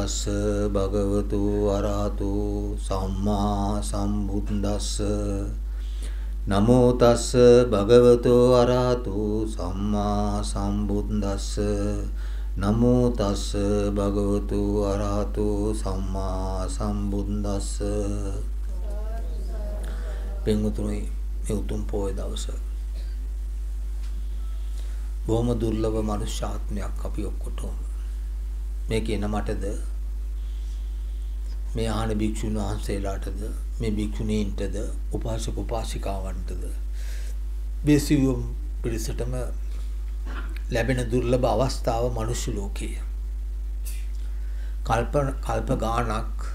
තස්ස භගවතු අරහතු සම්මා සම්බුද්දස්ස නමෝ තස්ස භගවතු අරහතු සම්මා සම්බුද්දස්ස නමෝ තස්ස භගවතු අරහතු සම්මා සම්බුද්දස්ස. පින්වතුනි, මේ උතුම් පොය දවස බොහොම දුර්ලභ මනුෂ්‍යාත්මයක් අපි ඔක්කොටම. මේ කියන මටද, මේ ආහන භික්ෂුන් වහන්සේලාටද, මේ භික්ෂුණීන්ටද, උපාසක උපාසිකාවන්ටද, මේ සියුම් පිරිසටම ලැබෙන දුර්ලභ අවස්ථාව මනුෂ්‍ය ලෝකයේ. කල්ප ගානක්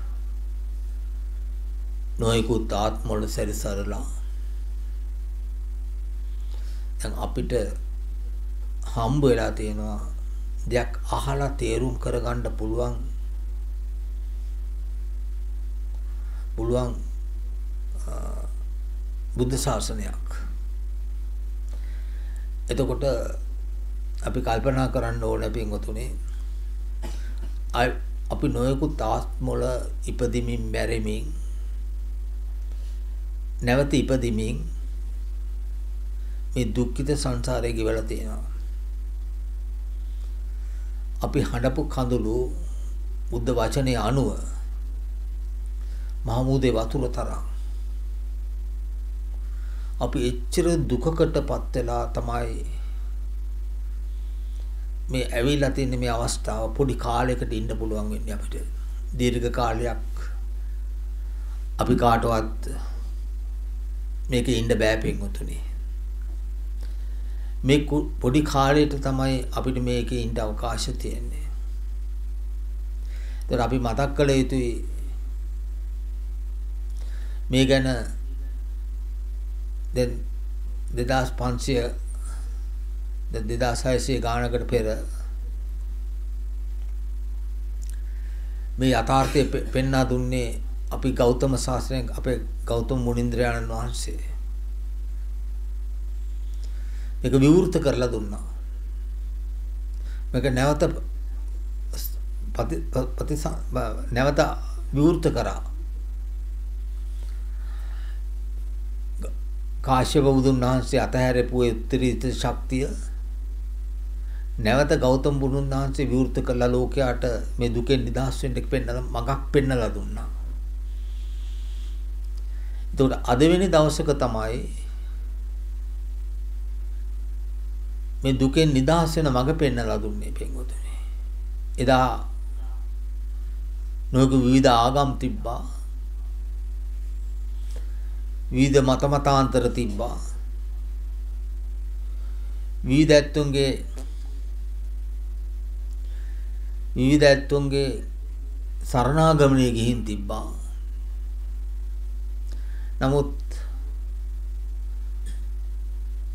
නොයෙකුත් ආත්මවල සැරිසරලා දැන් අපිට හම්බ වෙලා තියෙනවා දෙයක් අහලා තේරුම් කරගන්න පුළුවන් බුද්ධ ශාසනයක්. එතකොට අපි කල්පනා කරන්න ඕනේ පින්වතුනි, අපි නොයෙකුත් ආත්මවල ඉපදිමින් මැරෙමින් නැවත ඉපදිමින් මේ දුක්ඛිත සංසාරේ ගෙවලා තියෙනවා. අපි හඬපු කඳුළු බුද්ධ වචනේ අනුව මහමුදේ වතුර තරම් අපි එච්චර දුකකටපත් වෙලා තමයි මේ ඇවිල්ලා තියෙන මේ අවස්ථාව. පොඩි කාලයකට ඉන්න පුළුවන් වෙන්නේ අපිට. දීර්ඝ කාලයක් අපි කාටවත් මේකේ ඉන්න බෑ පින්වතුනි. මේ පොඩි කාලයට තමයි අපිට මේකේ ඉන්න අවකාශය තියෙන්නේ. ඒතර අපි මතක් කළ යුතුයි මේ ගැන. දැන් 2500 2600 ගානකට පෙර මේ යථාර්ථය පෙන්වා දුන්නේ අපි ගෞතම ශාස්ත්‍රයෙන්, අපේ ගෞතම මුනිంద్రයන්න් වහන්සේ. මේක විවෘත කරලා දුන්නා. මේක නැවත විවෘත කරා. කාශ්‍යප බුදුන් වහන්සේ අතහැරපු ඒ උත්තරීතර ශක්තිය නැවත ගෞතම බුදුන් වහන්සේ විවෘත කළා. ලෝකයට මේ දුකෙන් නිදහස් වෙන්න පෙන්නලා මඟක් පෙන්නලා දුන්නා. ඒකට අද වෙනි දවසක තමයි මේ දුකෙන් නිදහස් වෙන මඟ පෙන්නලා දුන්නේ පින්වතුනි. එදා නොයෙකු විවිධ ආගම් තිබ්බා. විවිධ මතමතාන්තර තිබ්බා. විවිධ ඇත්තුන්ගේ සරණාගමනයේ ගිහින් තිබ්බා. නමුත්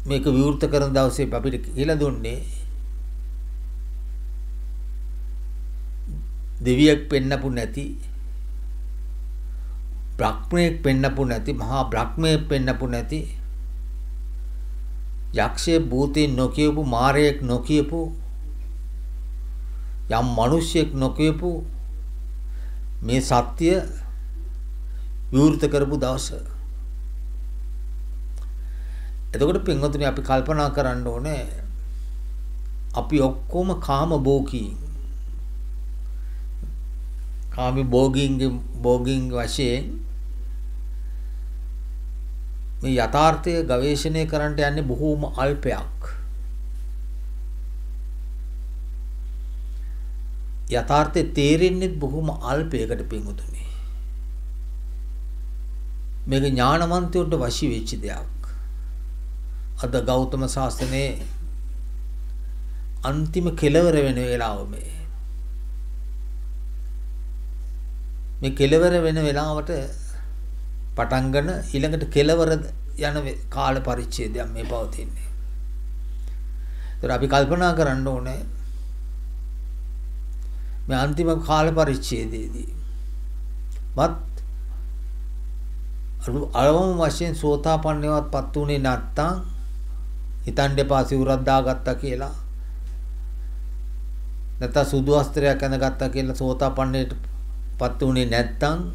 මේක විවෘත කරන දවසේ අපිට කියලා දුන්නේ දෙවියෙක් පෙන්නපු නැති, බ්‍රහ්මයෙක් පෙන්නපු නැති, මහා බ්‍රහ්මයෙක් පෙන්නපු නැති, යක්ෂයෙක් භූතයෙක් නොකියපු, මාරයෙක් නොකියපු, යම් මිනිසෙක් නොකියපු මේ සත්‍ය විවෘත කරපු දවස. එතකොට පින්වතුනි, අපි කල්පනා කරන්න ඕනේ අපි ඔක්කොම කාම භෝගීන් වශයෙන් මේ යථාර්ථය ගවේෂණය කරන්නට යන්නේ බොහෝම අල්පයක්. යථාර්ථය තේරෙන්නේ බොහෝම අල්පයකට පින්වතුනි. මේක ඥානවන්තයන්ට වශී වෙච්ච දෙයක්. අද ගෞතම ශාස්ත්‍රයේ අන්තිම කෙලවර වෙන වෙලාව මේ කෙලවර වෙන වෙලාවට පටන් ගන්න ඊළඟට කෙලවර යන කාල පරිච්ඡේදයක් මේ පවතින්නේ. ඒතර අපි කල්පනා කරන්න ඕනේ මේ අන්තිම කාල පරිච්ඡේදයේදී අරවම වශයෙන් සෝතාපන්නයවත් පත් උනේ නැත්තම් හිතන්න එපා සිවුරක් දාගත්තා කියලා. නැත්නම් සුදු වස්ත්‍රයක් ඇඳගත්තා කියලා සෝතාපන්නයට පත් වුණේ නැත්නම්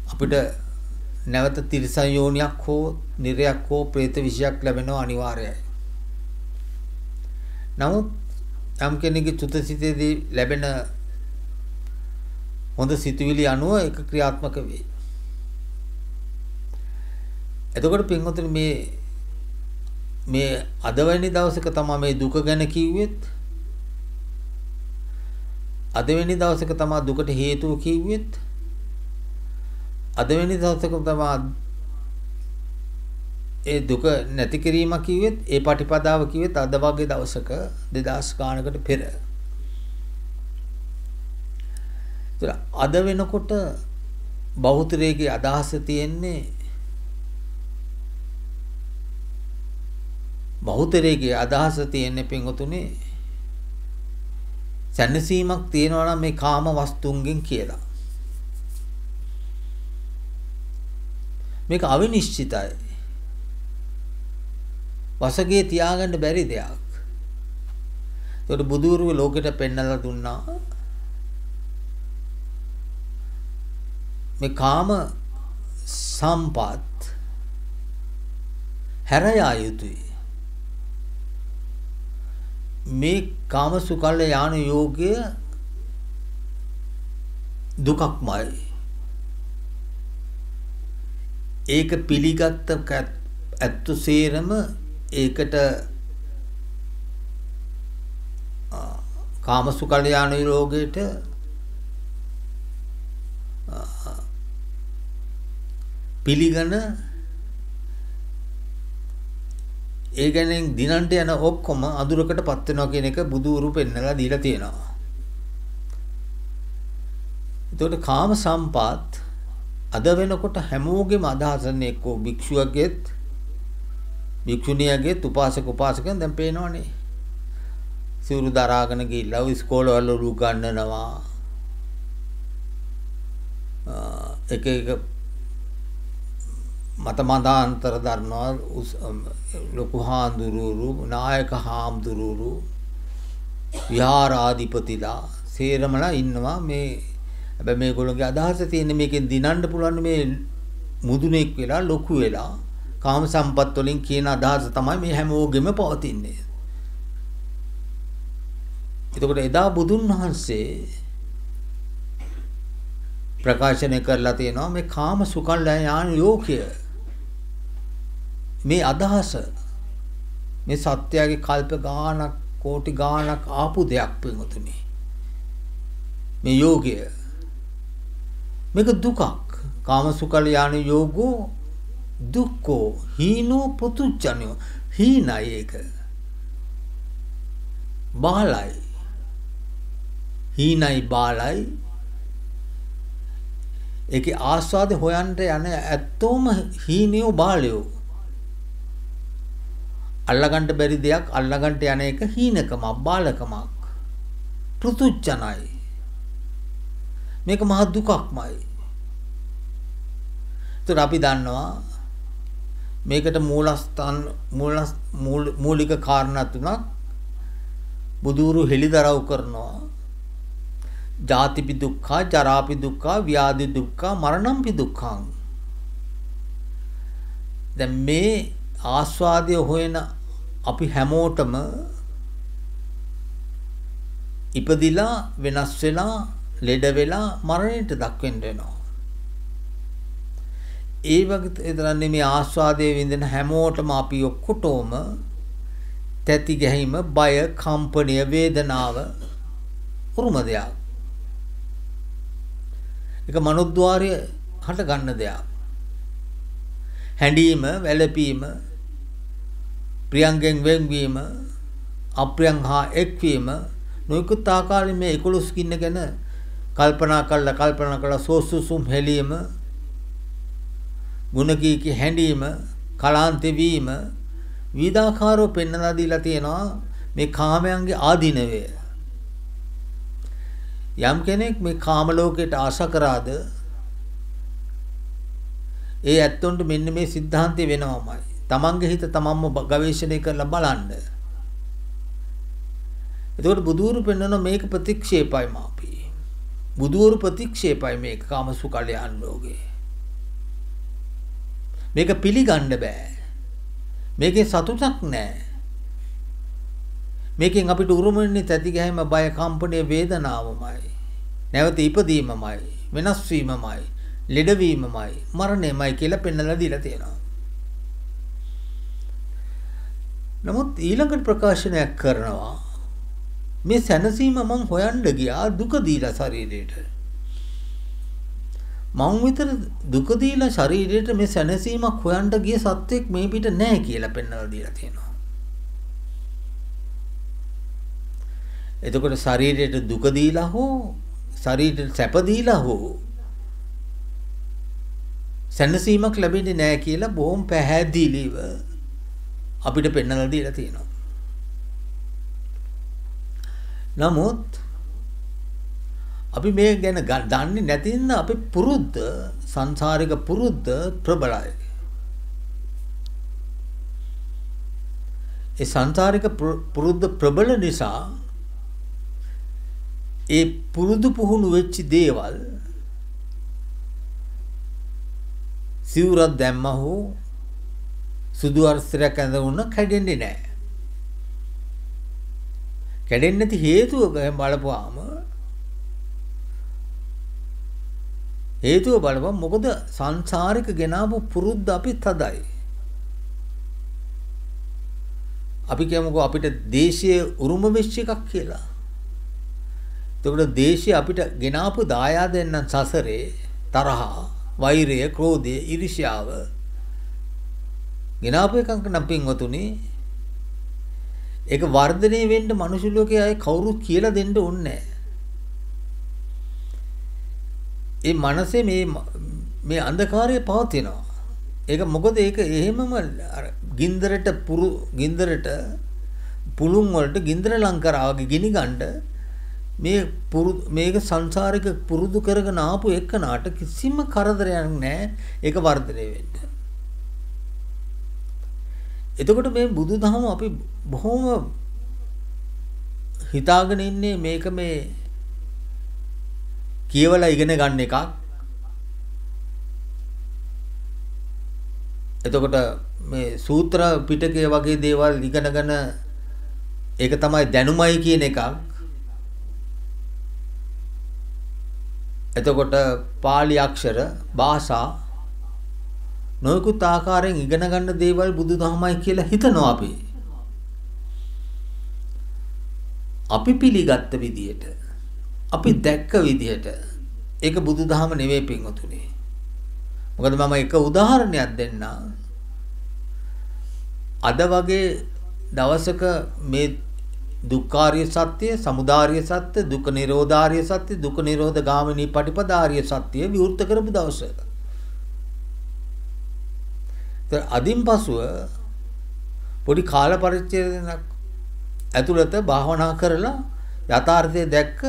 අපිට නැවත තිරිසන් යෝනියක් හෝ නිරයක් හෝ പ്രേත විෂයක් ලැබෙනවා අනිවාර්යයි. නමුත් යම් කෙනෙකුගේ චුතසිතේදී ලැබෙන හොඳ සිතුවිලි අනුව ඒක ක්‍රියාත්මක වේ. එතකොට පින්වතුනි මේ අදවැනි දවසක තමයි මේ දුක ගැන කිව්වෙත්, අදවැනි දවසක තමයි දුකට හේතුව කිව්වෙත්, අදවැනි දවසක තමයි ඒ දුක නැති කිරීම කිව්වෙත්, ඒ පටිපදාව කිව්වෙත් අද වගේ දවසක 2000 ගානකට පෙර. ඒතර අද වෙනකොට බෞද්ධරේගේ අදහස තියෙන්නේ පින්වතුනි සැනසීමක් තියෙනවා නම් මේ කාම වස්තුන්ගෙන් කියලා. මේක අවිනිශ්චිතයි. වසගේ තියාගන්න බැරි දෙයක්. ඒකට බුදුරුව ලෝකෙට පෙන්නලා දුන්නා මේ කාම සම්පත් හැරයා යුතුයි. මේ කාම සුකල්ල යාන යෝගය දුකක්මයි. ඒක පිළිගත්ත ඇත්තු සේරම ඒකට කාම සුකල්ල යාන යෝගයට පිළිගන ඒ ගැන දිනන්ට යන ඔක්කොම අඳුරකට පත් වෙනවා කියන එක බුදුරු පෙන්නලා දීලා තියෙනවා. ඒතකොට කාම සම්පත් අද වෙනකොට හැමෝගෙම අදහසන්නේ එක්කෝ භික්ෂුවගෙත් භික්ෂුණියගෙත් උපාසක උපාසකයන් දැන් පේනවනේ. සිවුරු දරාගෙන ගිහිල්ලා ඉස්කෝලවල රු ගන්නනවා. එක මතමදාන්තර දරනවා ලොකු හාමුදුරුවරු නායක හාමුදුරුවරු විහාරාධිපතිලා සේරමලා ඉන්නවා මේ. හැබැයි මේගොල්ලෝගේ අදහස තියෙන්නේ මේකෙන් දිනන්න පුළුවන් මේ මුදුනෙක් වෙලා ලොකු වෙලා කාම සම්පත් වලින් කියන අදහස තමයි මේ හැමෝගෙම පවතින්නේ. එතකොට එදා බුදුන් වහන්සේ ප්‍රකාශනය කරලා තියෙනවා මේ කාම සුකල්ල යාන යෝගය මේ අදහස මේ සත්‍යයේ කල්ප ගානක් කෝටි ගානක් ආපු දෙයක් පිටුතුනේ. මේ යෝගය මේක දුකක්. කාම සුකල්ල යාන යෝගෝ දුක්ඛෝ හීනෝ පුතුච්චනෝ. හීනයි ඒක. බාලයි. හීනයි බාලයි. ඒකේ ආස්වාද හොයන්න යන ඇත්තෝම හීනියෝ බාලයෝ. අල්ලගන්න බැරි දෙයක් අල්ලගන්න යන එක හීනකමක් බාලකමක්. පෘතුච්චනයි. මේක මහ දුකක්මයි. ඒතර අපි දන්නවා මේකට මූලික කාරණා තුනක් බුදුරු හෙළිදරව් කරනවා. ජාතිපි දුක්ඛා, ජරාපි දුක්ඛා, ව්‍යාධි දුක්ඛා, මරණම්පි දුක්ඛං. දැන් මේ ආස්වාදය හොයන අපි හැමෝටම ඉපදිලා වෙනස් වෙලා ලෙඩ වෙලා මරණයට දක්වෙන්න වෙනවා. ඒ වගේ එතරම්නේ මේ ආස්වාදයේ විඳින හැමෝටම අපි ඔක්කොටම තැති ගැහිම, බය, කම්පණය, වේදනාව උරුම දෙයක්. ඒක මනෝද්වාරය හට ගන්න දෙයක්. හැඬීම, වැළපීම, ප්‍රියංගෙන් වෙන්වීම, අප්‍රියං හා එක්වීම නොයෙකුත් ආකාරයෙන් මේ 11 කින්න ගැන කල්පනා කළා සෝසුසුම් හෙලීම, ගුණකීකි හැඬීම, කලාන්ත වීම විවිධාකාරව පෙන්වලා දීලා තියෙනවා මේ කාමයන්ගේ ආධිනවය. යම් කෙනෙක් මේ කාම ලෝකයට ආශ කරාද ඒ ඇත්තොන්ට මෙන්න මේ સિદ્ધාන්තය වෙනවමයි. තමන්ගේ හිත තමන්ම ගවේෂණය කරලා බලන්න. එතකොට බුදුවරු පෙන්වන මේක ප්‍රතික්ෂේපයි මාපි. බුදුවරු ප්‍රතික්ෂේපයි මේක කාමසු කල්යාණ ලෝකේ. මේක පිළිගන්න බෑ. මේකේ සතුටක් නෑ. මේකෙන් අපිට උරුම වෙන්නේ තැති ගැහිම බය කම්පණය වේදනාවමයි. නැවත ඉපදීමමයි, වෙනස් වීමමයි, ලෙඩවීමමයි, මරණයමයි කියලා පෙන්වලා දීලා තියෙනවා. නමුත් ඊළඟට ප්‍රකාශනයක් කරනවා මේ සැනසීම මං හොයන්න ගියා දුක දීලා ශරීරයට. මං විතර දුක දීලා ශරීරයට මේ සැනසීමක් හොයන්න ගිය සත්වෙක් මේ පිට නැහැ කියලා පෙන්වලා දීලා තියෙනවා. එතකොට ශරීරයට දුක දීලා හෝ ශරීරයට සැප දීලා හෝ සැනසීමක් ලැබෙන්නේ නැහැ කියලා බොහොම පැහැදිලිව අපිට පෙන්වලා දීලා තියෙනවා. නමුත් අපි මේ ගැන දන්නේ නැති නිසා අපි පුරුද්ද සංසාරික පුරුද්ද ප්‍රබලයි. ඒ සංසාරික පුරුද්ද ප්‍රබල නිසා ඒ පුරුදු පුහුණු වෙච්ච දේවල් සිවුරක් දැම්ම හෝ සුදු අර්ථයක් ඇඳුන කැඩෙන්නේ නැහැ. කැඩෙන්නේ නැති හේතුව බලපුවම මොකද සංසාරික ගෙනාවු පුරුද්ද අපි තදයි. අපි කියමුකෝ අපිට දේශයේ උරුම වෙච්ච එකක් කියලා. එතකොට දේශය අපිට ගෙනාපු දායාදෙන් නම් සසරේ තරහා, වෛරය, ක්‍රෝධය, ඊර්ෂ්‍යාව ගෙනාපු එකක් නම් පින්වතුනි ඒක වර්ධනය වෙන්න මනුෂ්‍ය ලෝකයේ අය කවුරුත් කියලා දෙන්න ඕනේ නැහැ. ඒ මනසේ මේ අන්ධකාරය පවතිනවා. ඒක මොකද ඒක එහෙමම අර ගින්දරට පුළුන් වලට ගින්දර ලං කරා වගේ ගිනි ගන්න මේක සංසාරික පුරුදු කරගෙන ආපු එකනට කිසිම කරදරයක් නැහැ ඒක වර්ධනය වෙන්න. එතකොට මේ බුදුදහම අපි බොහොම හිතාගෙන ඉන්නේ මේක මේ කියවලා ඉගෙන ගන්න එකක්. එතකොට මේ සූත්‍ර පිටකය වගේ දේවල් ඉගෙනගෙන ඒක තමයි දැනුමයි කියන එකක්. එතකොට පාලි අක්ෂර භාෂා නොයෙකුත් ආකාරයෙන් ඉගෙන ගන්න දේවල් බුදුදහමයි කියලා හිතනවා අපි. අපි පිළිගත්ත විදියට, අපි දැක්ක විදියට ඒක බුදුදහම නෙවෙයි පින්වතුනි. මොකද මම එක උදාහරණයක් දෙන්නම්. අද වගේ දවසක මේ දුක්ඛාරිය සත්‍ය, සමුදාය සත්‍ය, දුක්ඛ නිරෝධාරිය සත්‍ය, දුක්ඛ නිරෝධ ගාමිනී පටිපදාරිය සත්‍ය විවෘත කරපු දවසක. අදින් පසුව පොඩි කාල පරිච්ඡේදයක් ඇතුළත භාවනා කරලා යථාර්ථය දැක්ක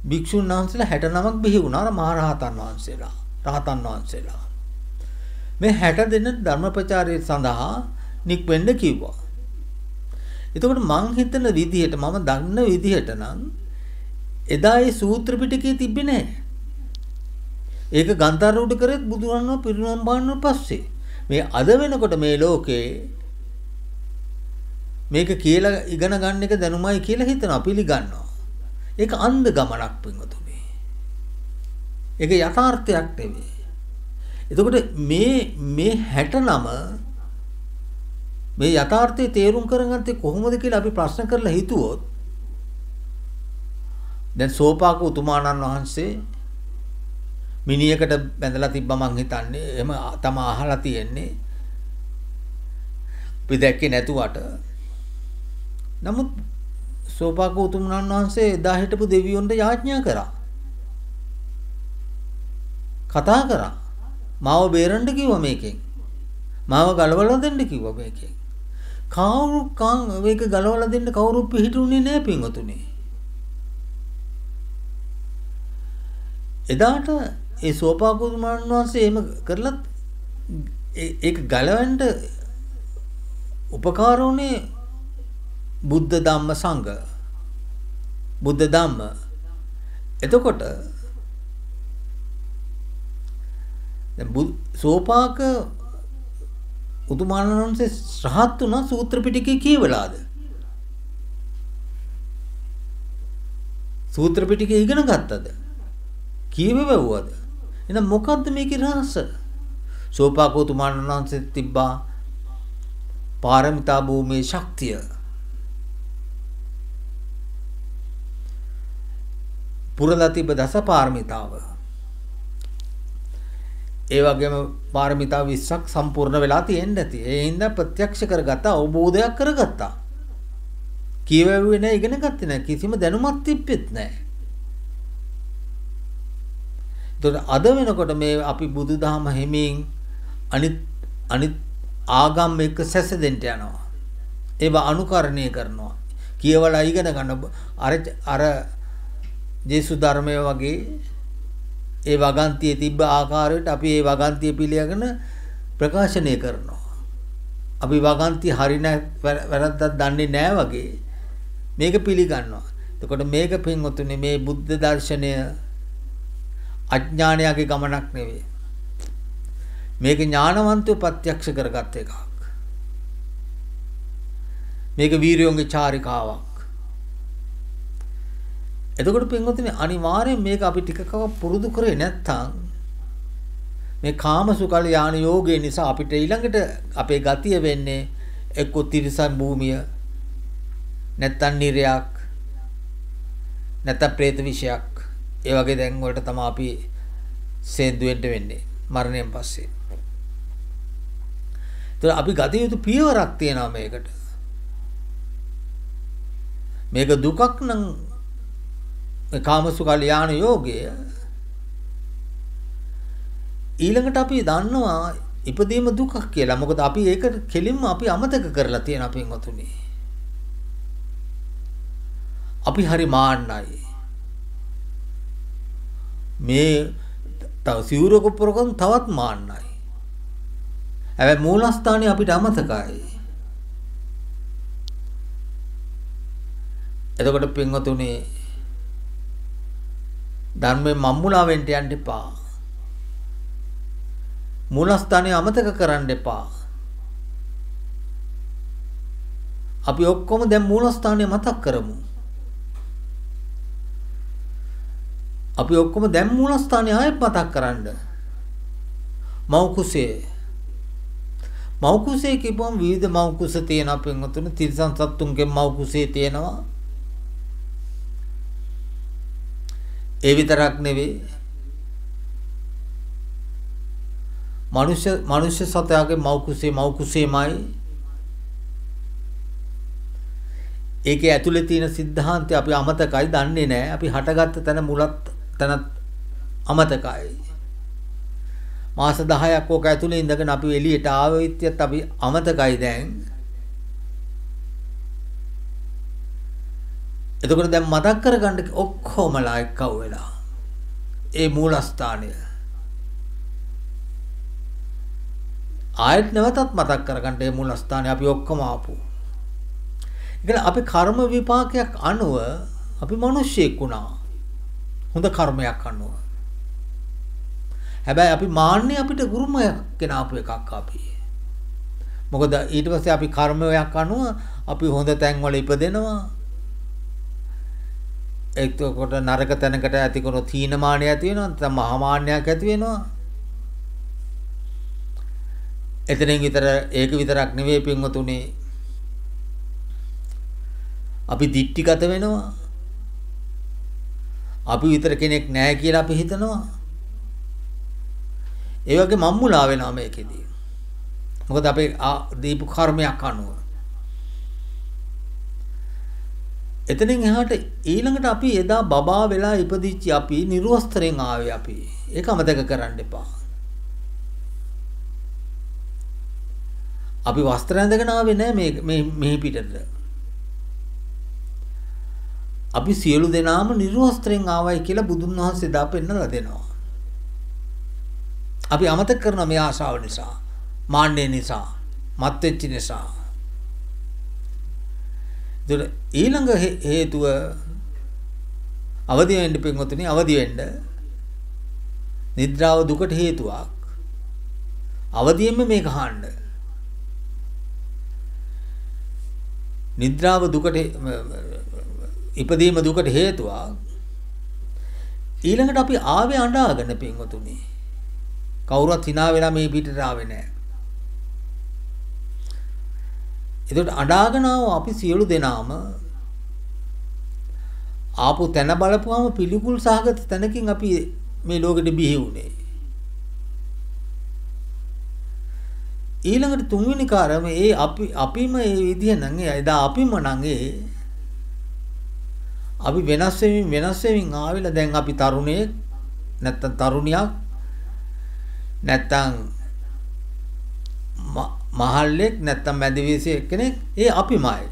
භික්ෂුන් වහන්සේලා 69ක් බිහි වුණා මහරහතන් වහන්සේලා, රහතන් වහන්සේලා. මේ 60 දෙනෙක් ධර්ම ප්‍රචාරය සඳහා නික්වෙන්න කිව්වා. එතකොට මං හිතන විදිහට මම දන්න විදිහට නම් එදා ඒ සූත්‍ර පිටකේ තිබ්බේ නැහැ. ඒක ගන්ධාරූඪ කරේ බුදුරණව පිරිනොම් පාන්න පස්සේ. මේ අද වෙනකොට මේ ලෝකේ මේක කියලා ඉගෙන ගන්න එක දැනුමයි කියලා හිතනවා, පිළිගන්නවා. ඒක අන්ධ ගමනක් පින්වතුනි. ඒක යථාර්ථයක් නෙවෙයි. එතකොට මේ 69 මේ යථාර්ථය තේරුම් කරගත්තේ කොහොමද කියලා අපි ප්‍රශ්න කරලා හිතුවොත් දැන් සෝපාක උතුමාණන් වහන්සේ මිනිහකට බැඳලා තිබ්බ මං හිතන්නේ එහෙම තමයි අහලා තියෙන්නේ අපි දැක්කේ නැතුවට. නමුත් සෝපාක උතුමාණන් වහන්සේ එදා හිටපු දෙවියොන්ට යාඥා කරා, කතා කරා, මාව බේරන්න කිව්වා, මේකෙන් මාව ගලවලා දෙන්න කිව්වා. මේකෙන් මේක ගලවලා දෙන්න කවුරුත් පිළිහිටුනේ නැහැ පින්වතුනි. එදාට ඒ සෝපාකුතුමාණන් වහන්සේ එහෙම කරලත් ඒක ගලවන්න උපකාර වුණේ බුද්ධ ධම්ම සංඝ. බුද්ධ ධම්ම. එතකොට දැන් සෝපාක උතුමාණන් වහන්සේ රහත් වුණා සූත්‍ර පිටකේ කියවලාද? සූත්‍ර පිටකේ ඉගෙන ගත්තද? කියවෙව්වද? එහෙනම් මොකද්ද මේකේ රහස? සෝපාක උතුමාණන් වහන්සේ තිබ්බා පාරමිතා භූමියේ ශක්තිය. පුරලා තිබ්බ දස පාරමිතාව. ඒ වගේම පාරමිතා 20ක් සම්පූර්ණ වෙලා තියෙන්න ඇති. ඒ හින්දා ප්‍රත්‍යක්ෂ කරගත්තා, අවබෝධයක් කරගත්තා. කියවෙන්නේ නැහැ, ඉගෙන ගත්තේ නැහැ, කිසිම දැනුමක් තිබ්බෙත් නැහැ. ඒතකොට අද වෙනකොට මේ අපි බුදුදහම හිමින් අනිත් ආගම් එක්ක සැසඳෙන්න යනවා. ඒවා අනුකරණය කරනවා. කියවලා ඉගෙන ගන්න අර ජේසු ධර්මය වගේ ඒ වගන්තියේ තිබ්බ ආකාරයට අපි ඒ වගන්තිය පිළිගෙන ප්‍රකාශනය කරනවා. අපි වගන්තිය හරි වැරද්දක් දන්නේ නැහැ වගේ මේක පිළිගන්නවා. එතකොට මේක පින්වතුනි මේ බුද්ධ දර්ශනය අඥානයගේ ගමනක් නෙවෙයි. මේක ඥානවන්තව ප්‍රත්‍යක්ෂ කරගත් එකක්. මේක වීරයෝගේ චාරිකාවක්. එතකොට පින්වතුනි අනිවාර්යෙන් මේක අපි ටිකක් පුරුදු කරේ නැත්නම් මේ කාමසුකල යාන යෝගය නිසා අපිට ඊළඟට අපේ ගතිය වෙන්නේ එක්ක තිරිසන් භූමිය නැත්නම් නිරයක් නැත්නම් പ്രേත විෂයක් ඒ වගේ දැන් වලට තමයි අපි සේන්දු වෙන්න වෙන්නේ මරණයෙන් පස්සේ. ඒතර අපි ගතිය යුතු පියවරක් තියෙනවා මේකට. මේක දුකක් නම් කාමසුකල යාන යෝගය ඊළඟට අපි දන්නවා ඉපදීම දුකක් කියලා. මොකද අපි ඒක කෙලින්ම අපි අමතක කරලා තියෙන පින්වතුනි. අපි හරි මාන්නයි. මේ තව සිවුරක පුරකම් තවත් මාන්නයි. හැබැයි මූලස්ථානේ අපිට අමතකයි. එතකොට පින්වතුනි ධර්මයේ මම්මුලා වෙන්න යන්න එපා. මූලස්ථානේ අමතක කරන්න එපා. අපි ඔක්කොම දැන් මූලස්ථානේ මතක් කරමු. අපි ඔක්කොම දැන් මූලස්ථානේ ආයෙත් මතක් කරන්න. මෞකුසේ කියපුවම විවිධ මෞකුස තියෙනවා පින්වතුනි. තිරිසන් සත්තුන්ගේ මෞකුසේ තියෙනවා. ඒ විතරක් නෙවෙයි මනුෂ්‍ය සතයාගේ මෞකුසේමයි. ඒකේ ඇතුලේ තියෙන સિદ્ધාන්තය අපි අමතකයි, දන්නේ නැහැ. අපි හටගත්ත තැන මුලත් තැනත් අමතකයි. මාස 10ක් ඕක ඇතුලේ ඉඳගෙන අපි එළියට ආවෙත්‍යත් අපි අමතකයි දැන්. එතකොට දැන් මතක් කරගන්න ඔක්කොමලා එක්කව වෙලා ඒ මූලස්ථානය ආයත් නැවතත් මතක් කරගන්න ඒ මූලස්ථානය අපි ඔක්කොම ආපු. ඒකල අපි කර්ම විපාකයක් අනුව අපි මිනිස්සෙක් වුණා. හොඳ කර්මයක් අනුව. හැබැයි අපි මාන්නේ අපිට ගුරුමයක් ගෙනාපු එකක් අපි. මොකද ඊට පස්සේ අපි කර්මයක් අනුව අපි හොඳ තැන්වල ඉපදෙනවා. එතකොට නරක තැනකට ඇති කරන තීනමානය ඇති වෙනවා, නැත්නම් මහාමාන්‍යයක් ඇති වෙනවා. එතනින් ඒක විතරක් නෙවෙයි පින්වතුනි. අපි දික්ටිගත වෙනවා. අපි විතර කෙනෙක් නැහැ කියලා අපි හිතනවා. ඒ වගේ මම්මුලා වෙනවා මේකෙදී. මොකද අපේ දීපු කර්මයක් අනුව. එතනින් එහාට ඊළඟට අපි එදා බබා වෙලා ඉපදිච්ච අපි නිර්වස්ත්‍රයෙන් ආවේ අපි. ඒක අමතක කරන්න එපා. අපි වස්ත්‍ර ඇඳගෙන ආවේ නෑ මේ පිටට. අපි සියලු දෙනාම නිර්වස්ත්‍රයෙන් ආවයි කියලා බුදුන් වහන්සේ දා පෙන්නලා දෙනවා. අපි අමතක කරන මේ ආශාව නිසා, මාන්නය නිසා, මත් වෙච්ච නිසා. ඊළඟ හේතුව අවදි වෙන්න පින්වතුනි අවදි වෙන්න. නිද්‍රාව දුකට හේතුවක්. අවදියෙන්ම මේක අහන්න. නිද්‍රාව දුකට ඉපදීම දුකට හේතුවක්. ඊළඟට අපි ආවේ අඬාගෙන පින්වතුනි. කවුරුත් hina වෙලා මේ පිටට ආවේ නැහැ. ඒකට අඬාගෙන අපි සියලු දෙනාම ආපු තැන බලපුවම පිළිකුල් සහගත තැනකින් අපි මේ ලෝකෙට බිහි වුණේ. ඊළඟට තුන්වෙනි කාරම ඒ අපිම මේ විදිහ නම් එදා අපිම නම් අපි වෙනස් වෙමින් ආවිලා දැන් අපි තරුණයෙක් නැත්තම් තරුණියක් නැත්තම් මහල්ලෙක් නැත්තම් මැදිවිසිය කෙනෙක් ඒ අපිමයි.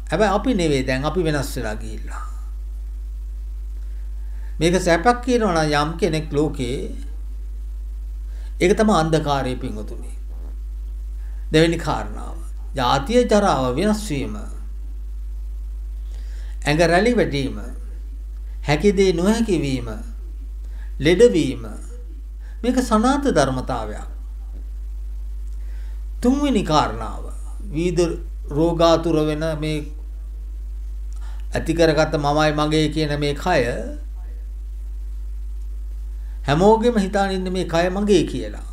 හැබැයි අපි නෙවෙයි දැන් අපි වෙනස් වෙලා ගිහිල්ලා. මේක සැපක් කියනවා නම් යම් කෙනෙක් ලෝකේ ඒක තමයි අන්ධකාරයේ පිංගුතුනි. දෙවෙනි කාරණාව. ජාතිය ජරාව වෙනස් වීම. ඇඟ රැලි වැටීම. හැකි දේ නොහැකි වීම. ලෙඩවීම. මේක සනාත ධර්මතාවයක්. තුන්වෙනි කාරණාව. විවිධ රෝගාතුර වෙන මේ ඇති කරගත්ත මමයි මගේ කියන මේ කය හැමෝගෙම හිතාන ඉන්න මේ කය මගේ කියලා.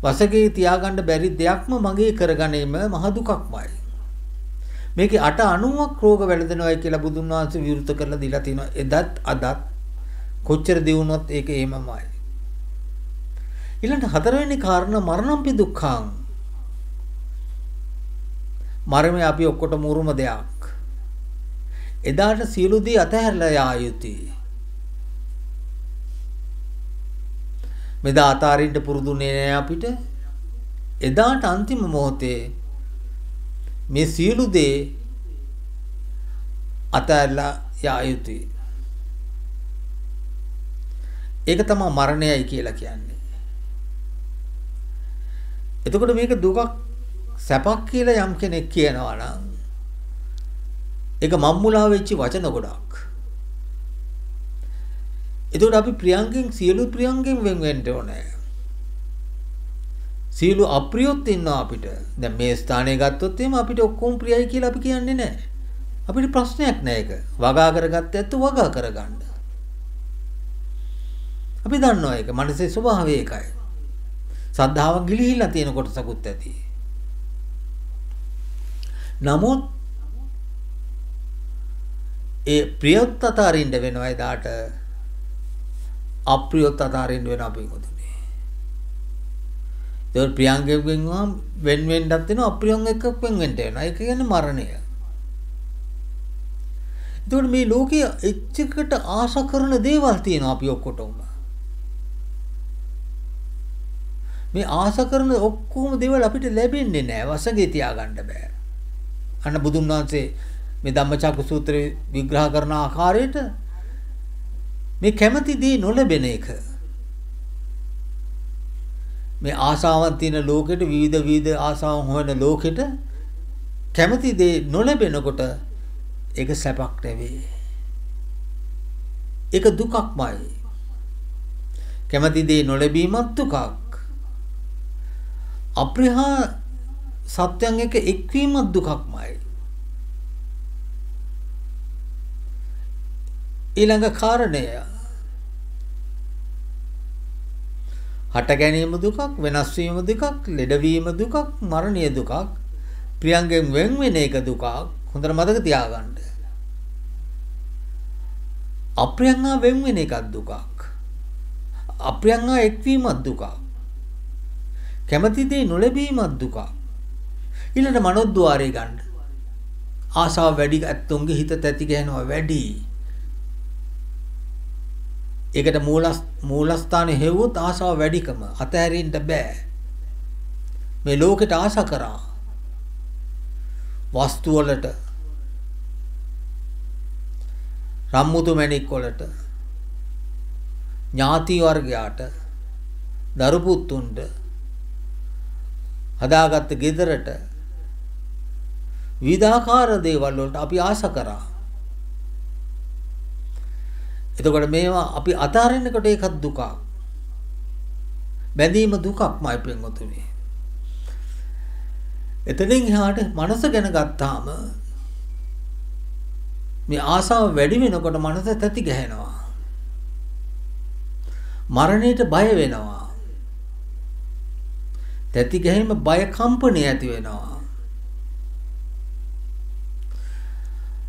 වසගේ තියාගන්න බැරි දෙයක්ම මගේ කරගැනීම මහ දුකක්මයි. මේකේ 890ක් රෝග වැළඳෙනවායි කියලා බුදුන් වහන්සේ විවෘත කරලා දීලා තිනවා. එදත් අදත් කොච්චර දිනුනොත් ඒක එහෙමමයි. ඊළඟ හතරවෙනි කාරණා මරණම්පි දුක්ඛං. මරණය අපි ඔක්කොටම උරුම දෙයක්. එදාට සියලු දේ අතහැරලා යා යුතුයි. මෙදා අතාරින්න පුරුදුනේ නෑ අපිට. එදාට අන්තිම මොහොතේ මේ සියලු දේ අතහැරලා යා යුතුයි. ඒක තමයි මරණයයි කියලා කියන්නේ. එතකොට මේක දුකක් සැපක් කියලා යම් කෙනෙක් කියනවා නම් ඒක මම්මුලා වෙච්ච වචන ගොඩක්. එතකොට අපි ප්‍රියංගෙන් සියලු ප්‍රියංගෙන් වෙන් වෙන්න ඕනේ. සියලු අප්‍රියොත් ඉන්නවා අපිට. දැන් මේ ස්ථානය ගත්තොත් එහෙම අපිට ඔක්කොම ප්‍රියයි කියලා අපි කියන්නේ නැහැ. අපිට ප්‍රශ්නයක් නැහැ ඒක. වගා කරගත්ත ඇත්ත වගා කරගන්න. අපි දන්නවා ඒක. මනසේ ස්වභාවය ඒකයි. සද්ධාව ගිලිහිලා තියෙන කොටසකුත් ඇති. නමුත් ඒ ප්‍රියොත් අතරින්ද වෙනවා එදාට අප්‍රියොත් අතරින්ද වෙනවා පිටුනේ. ඒක ප්‍රියංගෙන් වෙන්වම වෙන් වෙන්නත් වෙනවා අප්‍රියංග එක්ක වෙන් වෙන්න වෙනවා. ඒක කියන්නේ මරණය. ඒතකොට මේ ලෝකයේ එච්චකට ආශ කරන දේවල් තියෙනවා අපි ඔක්කොටම. මේ ආශ කරන ඔක්කොම දේවල් අපිට ලැබෙන්නේ නැහැ. වසගේ තියාගන්න බෑ. අන්න බුදුන් වහන්සේ මේ ධම්මචක්ක සූත්‍රයේ විග්‍රහ කරන ආකාරයට මේ කැමැති දේ නොලැබෙන එක. මේ ආශාවන් තියෙන ලෝකෙට විවිධ ආශාවන් හොයන ලෝකෙට කැමැති දේ නොලැබෙනකොට ඒක සැපක් නෙවෙයි. ඒක දුකක්මයි. කැමැති දේ නොලැබීමත් දුකක්. අප්‍රිය සත්‍යයන් එක එක්වීමත් දුකක්මයි. ඊළඟ කාරණය හට ගැනීම දුකක්, වෙනස් වීම දුකක්, ලෙඩවීම දුකක්, මරණය දුකක්, ප්‍රියංගෙන් වෙන් වෙන එක දුකක්. හොඳට මතක තියාගන්න. අප්‍රියංගා වෙන් වෙන එකක් දුකක්. අප්‍රියංගා එක්වීමත් දුකක්. කැමැති දේ නොලැබීමත් දුකක්. ඊළඟ මනෝද්වාරය ගන්න. ආසාව වැඩි ඇත්තුන්ගේ හිත තැති ගහනවා වැඩි. ඒකට මූලස්ථානේ හෙව්වොත් ආසාව වැඩිකම අතහැරින්න බෑ. මේ ලෝකෙට ආශා කරා. වස්තු වලට, රම්මුතු මැණික් වලට, ඥාති වර්ගයාට, දරු පුතුන්ට, හදාගත්ත ගෙදරට විවිධාකාර දේවල් වලට අපි ආශා කරා. එතකොට මේවා අපි අතාරින්නකොට ඒකත් දුකක්. බැඳීම දුකක්මයි පින්වතුනි. එතනින් එහාට මනස ගැන ගත්තාම මේ ආසාව වැඩි වෙනකොට මනස තැති ගැහෙනවා. මරණයට බය වෙනවා. තැති ගැහිම බය කම්පණය ඇති වෙනවා.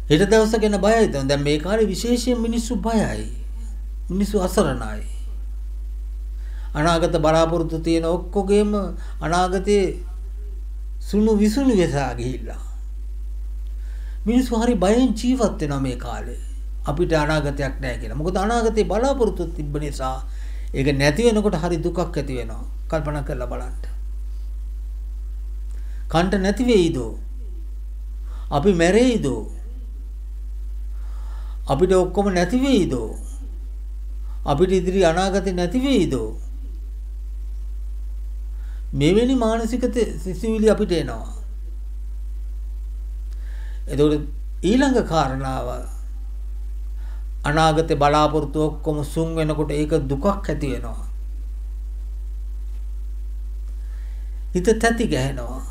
ඊට දවස ගැන බයයි. දැන් මේ කාලේ විශේෂයෙන් මිනිස්සු බයයි. මිනිස්සු අසරණයි. අනාගත බලාපොරොත්තු තියෙන ඔක්කොගේම අනාගතේ සුණු විසුණු වෙසා ගිහිල්ලා. මිනිස්සු හරි බයෙන් ජීවත් වෙනවා මේ කාලේ. අපිට අනාගතයක් නැහැ කියලා. මොකද අනාගතේ බලාපොරොත්තු තිබ්බ නිසා ඒක නැති වෙනකොට හරි දුකක් ඇති වෙනවා. කල්පනා කරලා බලන්න. කන්ට නැති වෙයිද? අපි මැරෙයිද? අපිට ඔක්කොම නැති වෙයිද? අපිට ඉදිරි අනාගතේ නැති වෙයිද? මෙවැනි මානසික සිසිවිලි අපිට එනවා. එතකොට ඊළඟ කාරණාව අනාගතේ බලාපොරොත්තු ඔක්කොම සුන් වෙනකොට ඒක දුකක් ඇති වෙනවා. හිත තැති ගැහෙනවා.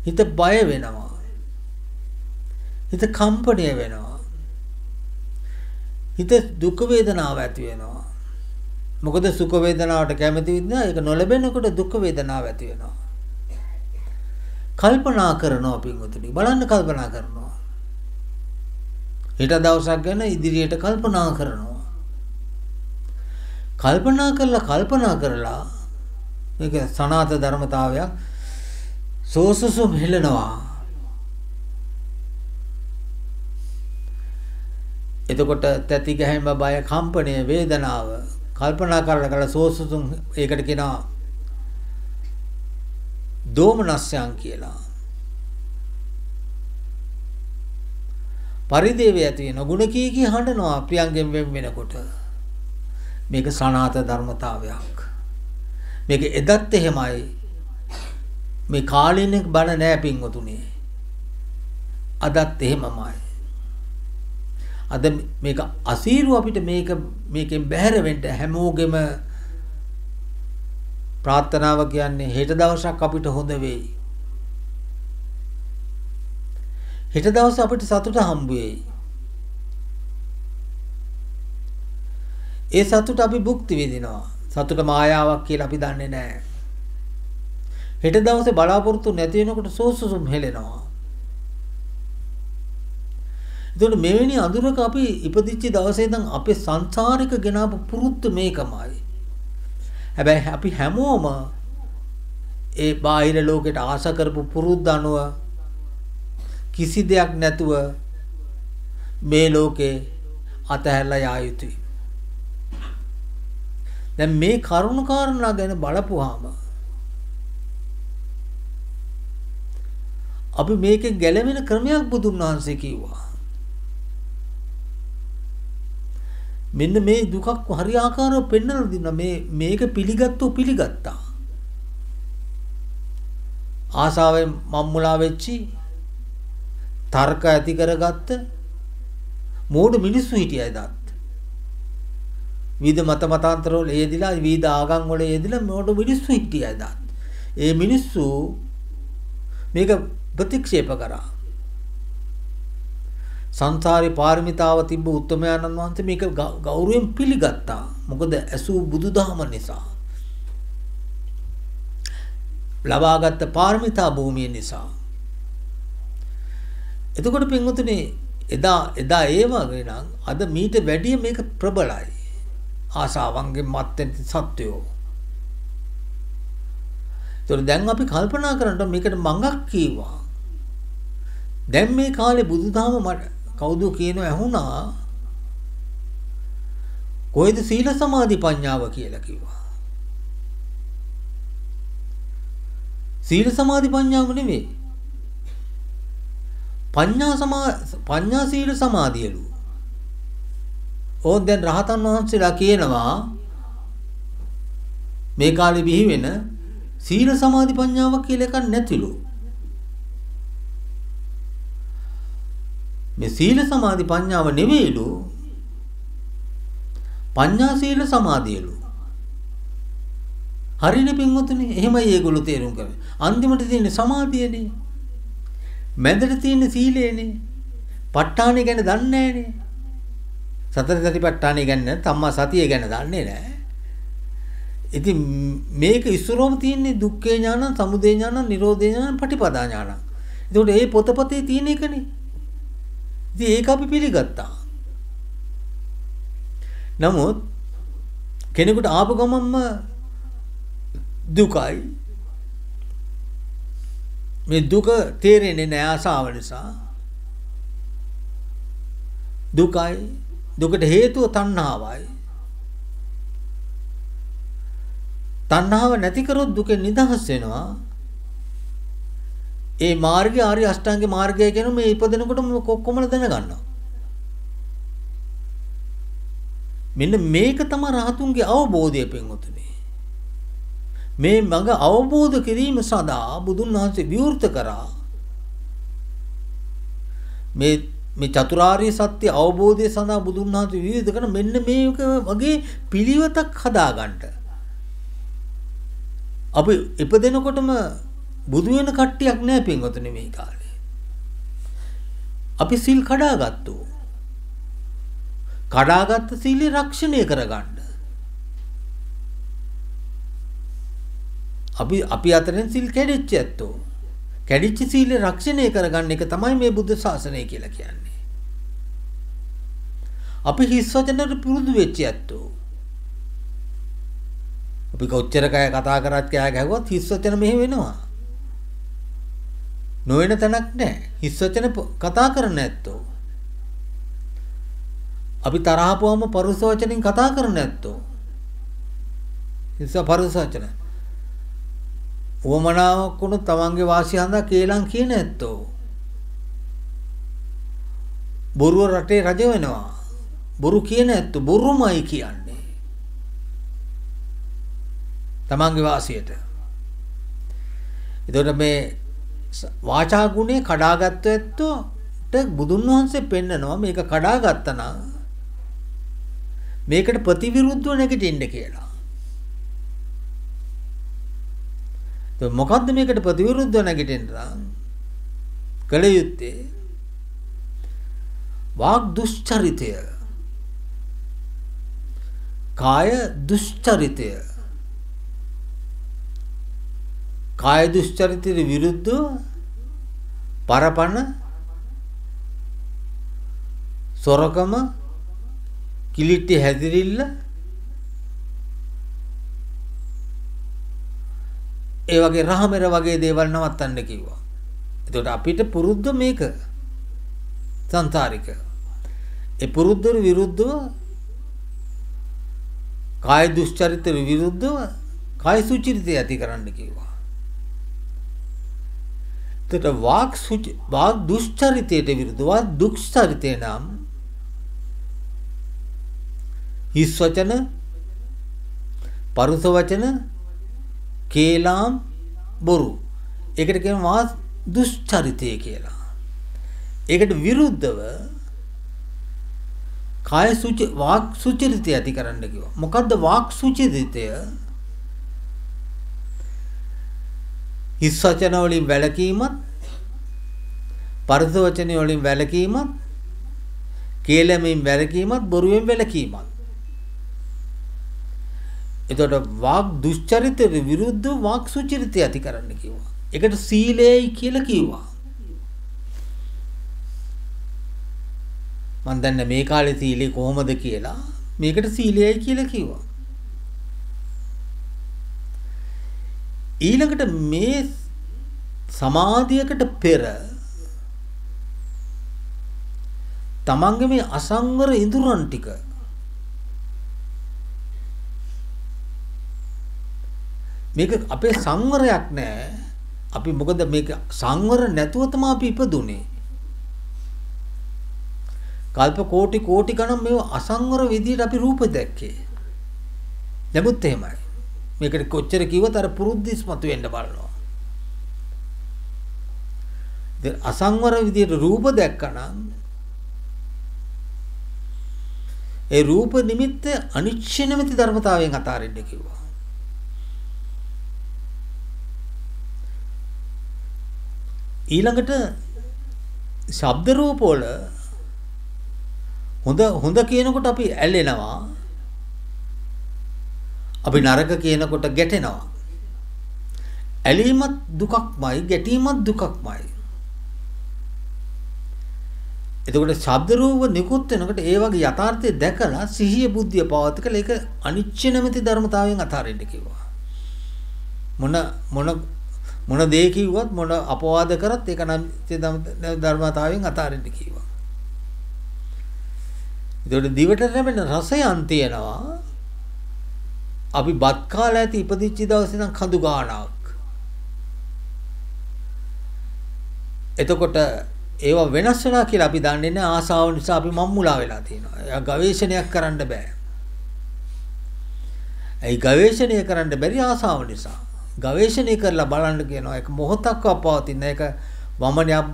හිත බය වෙනවා. හිත කම්පණය වෙනවා. හිත දුක් වේදනාව ඇති වෙනවා. මොකද සුඛ වේදනාවට කැමති විදිහ ඒක නොලැබෙනකොට දුක් වේදනාව ඇති වෙනවා. කල්පනා කරනවා පින්වතුනි. බලන්න කල්පනා කරනවා. ඊට දවසක් ගැන ඉදිරියට කල්පනා කරනවා. කල්පනා කරලා මේක සනාත ධර්මතාවයක් සෝසසුම් හෙලනවා. එතකොට තැති ගැහිම බය කම්පණය වේදනාව කල්පනා කරලා සෝසසුම් ඒකට කියනවා දෝමනස්යන් කියලා. පරිදේවය ඇති වෙන ගුණ කී හඬනවා ප්‍රියංගෙන් වෙන් වෙනකොට. මේක සනාත ධර්මතාවයක්. මේක එදත් එහෙමයි. මේ කාලිනෙක බණ නෑ පින්වතුනි. අදත් එහෙමමයි. අද මේක අසීරු අපිට මේකෙන් බැහැර වෙන්න හැමෝගෙම ප්‍රාර්ථනාව කියන්නේ හෙට දවසක් අපිට හොඳ වෙයි. හෙට දවස අපිට සතුට හම්බ වෙයි. ඒ සතුට අපි භුක්ති විඳිනවා. සතුට මායාවක් කියලා අපි දන්නේ නැහැ. හෙට දවසේ බලාපොරොත්තු නැති වෙනකොට සෝසුසුම් හෙලෙනවා. එතකොට මෙවැනි අඳුරක අපි ඉපදිච්ච දවසේ ඉඳන් අපේ සංසාරික ගෙනාපු පුරුද්ද මේකමයි. හැබැයි අපි හැමෝම ඒ බාහිර ලෝකයට ආස කරපු පුරුද්ද අනුව කිසි දෙයක් නැතුව මේ ලෝකේ අතහැරලා යා යුතුයි. දැන් මේ කරුණ කාරණා ගැන බලපුවාම අපි මේකෙන් ගැලවෙන ක්‍රමයක් බුදුන් වහන්සේ කිව්වා. මෙන්න මේ දුකක් හරියාකාරව පෙන්වලා දෙනවා. මේක පිළිගත්තා. ආසාවෙන් මම්මුලා වෙච්චි තර්ක ඇති කරගත්ත මෝඩ මිනිස්සු හිටියයි දාත්. විවිධ මත මතාන්තර වල යෙදිලා විවිධ ආගම් වල යෙදිලා මෝඩ මිනිස්සු හිටියයි දාත්. ඒ මිනිස්සු මේක ප්‍රතික්ෂේප කරා. සංසාරේ පාරමිතාව තිබ්බ උත්තමයන්න් වහන්සේ මේක ගෞරවයෙන් පිළිගත්තා. මොකද ඇසූ බුදුදහම නිසා. ලබාගත් පාරමිතා භූමිය නිසා. එතකොට පින්වතුනි එදා ඒ වගේ නම් අද මීට වැඩිය මේක ප්‍රබලයි. ආසාවන්ගෙන් මත් වෙන සත්වයෝ. ඒතකොට දැන් අපි කල්පනා කරනකොට මේකට මඟක් කීවා. දැන් මේ කාලේ බුදුදහම මට කවුද කියනව ඇහුණා. කොයිද සීල සමාධි ප්‍රඥාව කියලා කිව්වා. සීල සමාධි ප්‍රඥාව නෙවෙයි. පඤ්ඤා සීල සමාධියලු. ඕන් දැන් රහතන් වහන්සේලා කියනවා මේ කාලේ බිහි වෙන සීල සමාධි ප්‍රඥාවක් කියලා එකක් නැතිලු. මේ සීල සමාධි ප්‍රඥාව නෙවෙයිලු පඤ්ඤා සීල සමාධියලු. හරිනේ පින්වතුනි. එහෙමයි ඒගොල්ලෝ තේරුම් කරන්නේ. අන්තිමට තියෙන්නේ සමාධියනේ. මැදට තියෙන්නේ සීලයනේ. ප ဋ ාණේ ගැන දන්නේ නැහනේ. සතර සතිපට්ඨානය ගැන තම්මා සතිය ගැන දන්නේ නැහැ. ඉතින් මේක ඉස්සරෝම තියෙන්නේ දුක්ඛේ ඥාන, සමුදය ඥාන, නිරෝධේ ඥාන, පටිපදා ඥාන. ඒකට මේ පොතපතේ තියෙන එකනේ. ඉතින් ඒක අපි පිළිගත්තා. නමුත් කෙනෙකුට ආපු ගමන්ම දුකයි. මේ දුක තේරෙන්නේ නැහැ ආසාව නිසා. දුකයි. දුකට හේතුව තණ්හාවයි. තණ්හාව නැති කරොත් දුකෙන් නිදහස් වෙනවා. ඒ මාර්ගය ආර්ය අෂ්ටාංග මාර්ගය කියන මේ ඉපදෙනකොට කොක්කොමද දැනගන්නවා. මෙන්න මේක තමයි රහතුන්ගේ අවබෝධය පින්වතුනි. මේ මඟ අවබෝධ කිරීම සඳහා බුදුන් වහන්සේ විවෘත කරා. මේ චතුරාර්ය සත්‍ය අවබෝධය සඳහා බුදුන් වහන්සේ විවෘත කරන මෙන්න මේක වගේ පිළිවෙතක් හදාගන්න. අපි ඉපදෙනකොටම බුදු වෙන කට්ටියක් නෑ පින්වතුනි මේ කාලේ. අපි සිල් කඩාගත්තෝ. කඩාගත්ත සීලය රක්ෂණය කරගන්න. අපි අතරින් සිල් කැඩෙච්ච ඇත්තෝ. කැඩිච්ච සීලය රක්ෂණය කරගන්න එක තමයි මේ බුද්ධ ශාසනය කියලා කියන්නේ. අපි හිස් වචනට පුරුදු වෙච්ච ඇත්තෝ. අපි කොච්චර කය කතා කරත් කෑ ගැහුවත් හිස් වචන මෙහෙ වෙනවා. නොවන තැනක් නැහැ. හිස් වචන කතා කරන්න ඇත්තෝ. අපි තරහපුවම පරුස වචනින් කතා කරන්න ඇත්තෝ. හිස් පරුස වචන. උවමනාවක් වුණොත් තමන්ගේ වාසිය හඳා කේලම් කියන ඇත්තෝ. බොරුව රටේ රජ වෙනවා. බොරු කියන ඇත්තෝ බොරුමයි කියන්නේ. තමන්ගේ වාසියට. එතකොට මේ වාචා ගුණේ කඩාගත්ත ඇත්තෝට බුදුන් වහන්සේ පෙන්නනවා මේක කඩාගත්තා නම් මේකට ප්‍රතිවිරුද්ධව නැගිටින්න කියලා. මොකද්ද මේකට ප්‍රතිවිරුද්ධව නැගිටින්න කළ යුත්තේ? වාග් දුෂ්චරිතය, කාය දුෂ්චරිතය. කාය දුෂ්චරිතයට විරුද්ධව පරපණ, සොරකම, කිලිටි හැදිරිල්ල, ඒ වගේ රහමෙර වගේ දේවල් නවත්තන්න කිව්වා. එතකොට අපිට පුරුද්ද මේක සංසාරික. ඒ පුරුද්දට විරුද්ධව කාය දුෂ්චරිතයට විරුද්ධව කාය සුචරිතය ඇති කරන්න කිව්වා. එතකොට වාග් දුෂ්චරිතයට විරුද්ධව දුක්චරිතය නම් හිස් වචන, පරුස වචන, කේලාම්, බොරු. ඒකට කියනවා දුෂ්චරිතය කියලා. ඒකට විරුද්ධව කාය වාග් සුචරිතය ඇති කරන්න කිව්වා. මොකද්ද වාග් සුචරිතය? හිස් වචන වලින් වැළකීමත්, පරුස වචන වලින් වැළකීමත්, කේලමෙන් වැළකීමත්, බොරුවෙන් වැළකීමත්. එතකොට වාග් දුෂ්චරිතයට විරුද්ධව වාග් සුචරිතය ඇති කරන්න කිව්වා. ඒකට සීලයයි කියලා කිව්වා. මම දන්නේ මේ කාලේ සීලය කොහොමද කියලා. මේකට සීලයයි කියලා කිව්වා. ඊළඟට මේ සමාධියකට පෙර තමන්ගේ මේ අසංවර ඉඳුරන් ටික මේක අපේ සංවරයක් නෑ. අපි මොකද මේක සංවර නැතුව තමයි අපි ඉපදුනේ. කල්ප කෝටි ගණන් මේව අසංවර විදියට අපි රූප දැක්කේ. නමුත් එහෙමයි. මේකට කොච්චර කිව්වත් අර පුරුද්ද ඉස්මතු වෙන්න බලනවා. දැන් අසංවර විදියට රූප දැක්කනම් ඒ රූප නිමිත්ත අනිච්ච නැමැති ධර්මතාවයෙන් අතාරින්න කිව්වා. ඊළඟට ශබ්ද රූප වල හොඳ කියනකොට අපි ඇලෙනවා. අපි නරක කියනකොට ගැටෙනවා. ඇලීමත් දුකක්මයි, ගැටීමත් දුකක්මයි. එතකොට ශබ්ද රූප නිකුත් වෙනකොට ඒ වගේ යථාර්ථය දැකලා සිහිය බුද්ධිය පවත්ක ඒක අනිච්ච නැමැති ධර්මතාවයෙන් අතාරින්න කිව්වා. මොන දේ කිව්වත් මොන අපවාද කරත් ඒක අනිච්ච ධර්මතාවයෙන් අතාරින්න කිව්වා. එතකොට දිවට ලැබෙන රසයන් තියෙනවා. අපි බත් කාලා ඇති ඉපදිච්ච දවසේ නම් කඳු ගානක්. එතකොට ඒවා වෙනස් වෙනවා කියලා අපි දන්නේ නැහැ. ආසාව නිසා අපි මම්මුලා වෙලා තියෙනවා. ඒක ගවේෂණයක් කරන්න බෑ. ඒ ගවේෂණය කරන්න බැරි ආසාව නිසා. ගවේෂණය කරලා බලන්න කියනවා. ඒක මොහොතක්ව පවතින. ඒක වමනයක්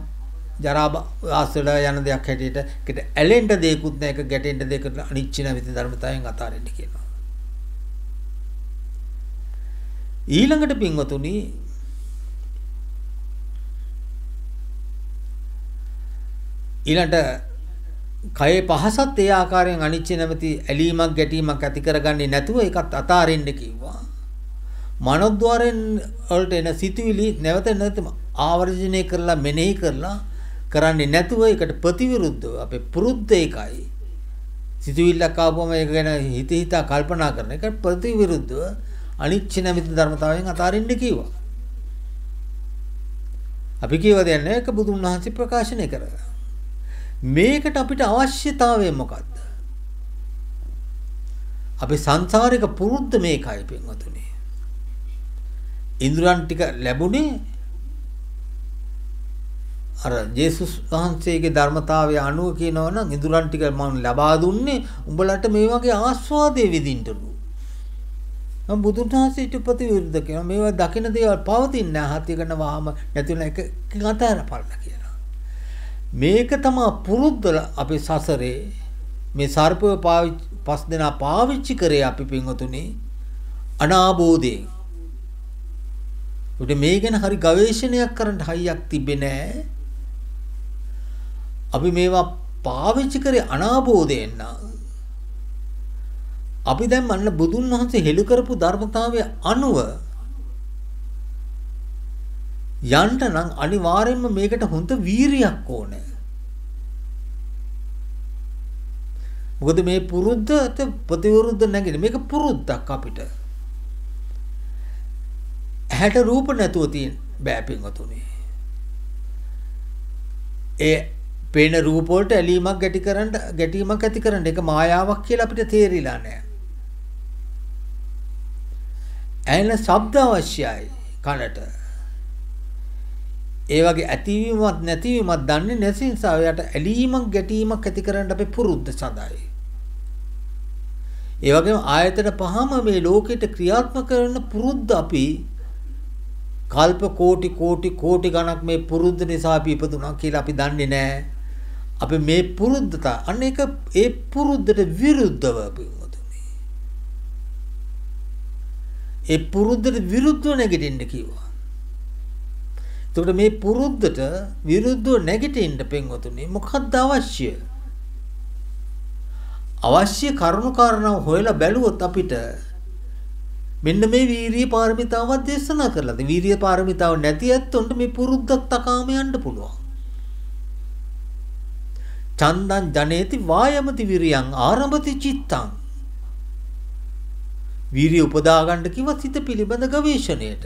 ජරා ආසල යන දෙයක් හැටියට ඒකට ඇලෙන්න දෙයක්වත් නැහැ. ඒක ගැටෙන්න දෙයකට අනිච්ච නැති ධර්මතාවයෙන් අතාරින්න කියනවා. ඊළඟට පින්වතුනි ඊළඟට කයේ පහසත් ඒ ආකාරයෙන් අනිච්ච නැමැති ඇලීමක් ගැටීමක් ඇති කරගන්නේ නැතුව ඒකත් අතාරින්න කිව්වා. මනෝද්වාරයෙන් වලට එන සිතුවිලි නැවත ආවර්ජනය කරලා මෙනෙහි කරලා කරන්නේ නැතුව ඒකට ප්‍රතිවිරුද්ධව අපේ පුරුද්ද ඒකයි. සිතුවිල්ලක් ආවම ඒක ගැන හිතා කල්පනා කරන එක ප්‍රතිවිරුද්ධව අනිච්ච නැමැති ධර්මතාවයෙන් අතාරින්න කිව්වා. අපි කියව දෙන්නේ ඒක බුදුන් වහන්සේ ප්‍රකාශනය කරා. මේකට අපිට අවශ්‍යතාවය මොකද්ද? අපි සංසාරික පුරුද්ද මේකයි පින්වතුනි. ඉන්ද්‍රයන් ටික ලැබුණේ අර ජේසුස් වහන්සේගේ ධර්මතාවය අනුව කියනවනම් ඉන්ද්‍රයන් ටික මම ලබා දුන්නේ උඹලට මේ වගේ ආස්වාදයේ විඳින්නලු. මම බුදුන් වහන්සේට ප්‍රතිවිරුද්ධ කියනවා. මේවා දකින්න දේවල් පවතින්නේ නැහැ. හත්ය කරන වහම නැතිවෙන එක අතහැරපල්ලා කියලා. මේක තමයි පුරුද්ද අපි සසරේ මේ සර්පය පස් දෙනා පාවිච්චි කරේ අපි පින්වතුනි අනාබෝධයෙන්. උඩ මේ ගැන හරි ගවේෂණයක් කරන්න හයියක් තිබෙන්නේ නැහැ. අපි මේවා පාවිච්චි කරේ අනාබෝධයෙන් නම් අපි දැන් මන්න බුදුන් වහන්සේ හෙළු කරපු ධර්මතාවය අනුව යන්න නම් අනිවාර්යෙන්ම මේකට හොඳ වීරියක් ඕනේ. මොකද මේ පුරුද්දට ප්‍රතිවිරුද්ධ නැගින මේක පුරුද්දක් අපිට. ඇහැට රූප නැතුව තියෙන බෑ පින්වතුනි. ඒ පේන රූප වලට ඇලීමක් ගැටීමක් ඇති කරන්න ඒක මායාවක් කියලා අපිට තේරිලා නැහැ. ඇහෙන ශබ්ද අවශ්‍යයි කනට. ඒ වගේ ඇතිවීමත් නැතිවීමත් දන්නේ නැති නිසා යට ඇලීමක් ගැටීමක් ඇති කරන්න අපි පුරුද්ද සඳහයි. ඒ වගේම ආයතන පහම මේ ලෝකෙට ක්‍රියාත්මක කරන පුරුද්ද අපි කල්ප කෝටි ගණක් මේ පුරුද්ද නිසා අපි ඉපදුණා කියලා අපි දන්නේ නැහැ. අපි මේ පුරුද්දට අන්න ඒක ඒ පුරුද්දට විරුද්ධව පින්වතුනි. ඒ පුරුද්දට විරුද්ධව නැගිටින්න කිව්වා. එතකොට මේ පුරුද්දට විරුද්ධව නැගිටින්න පින්වතුනි මොකක්ද අවශ්‍ය? අවශ්‍ය කරුණු කාරණා හොයලා බැලුවොත් අපිට මෙන්න මේ වීරිය පාරමිතාවක් දේශනා කරලාද වීරිය පාරමිතාව නැති ඇත්තොන්ට මේ පුරුද්දක් තකාම යන්න පුළුවන්. චන්දං ජනේති වායමති විරියං ආරම්භති චිත්තං. වීරිය උපදා ගන්න කිව්ව සිත පිළිබඳ ගවේෂණයට.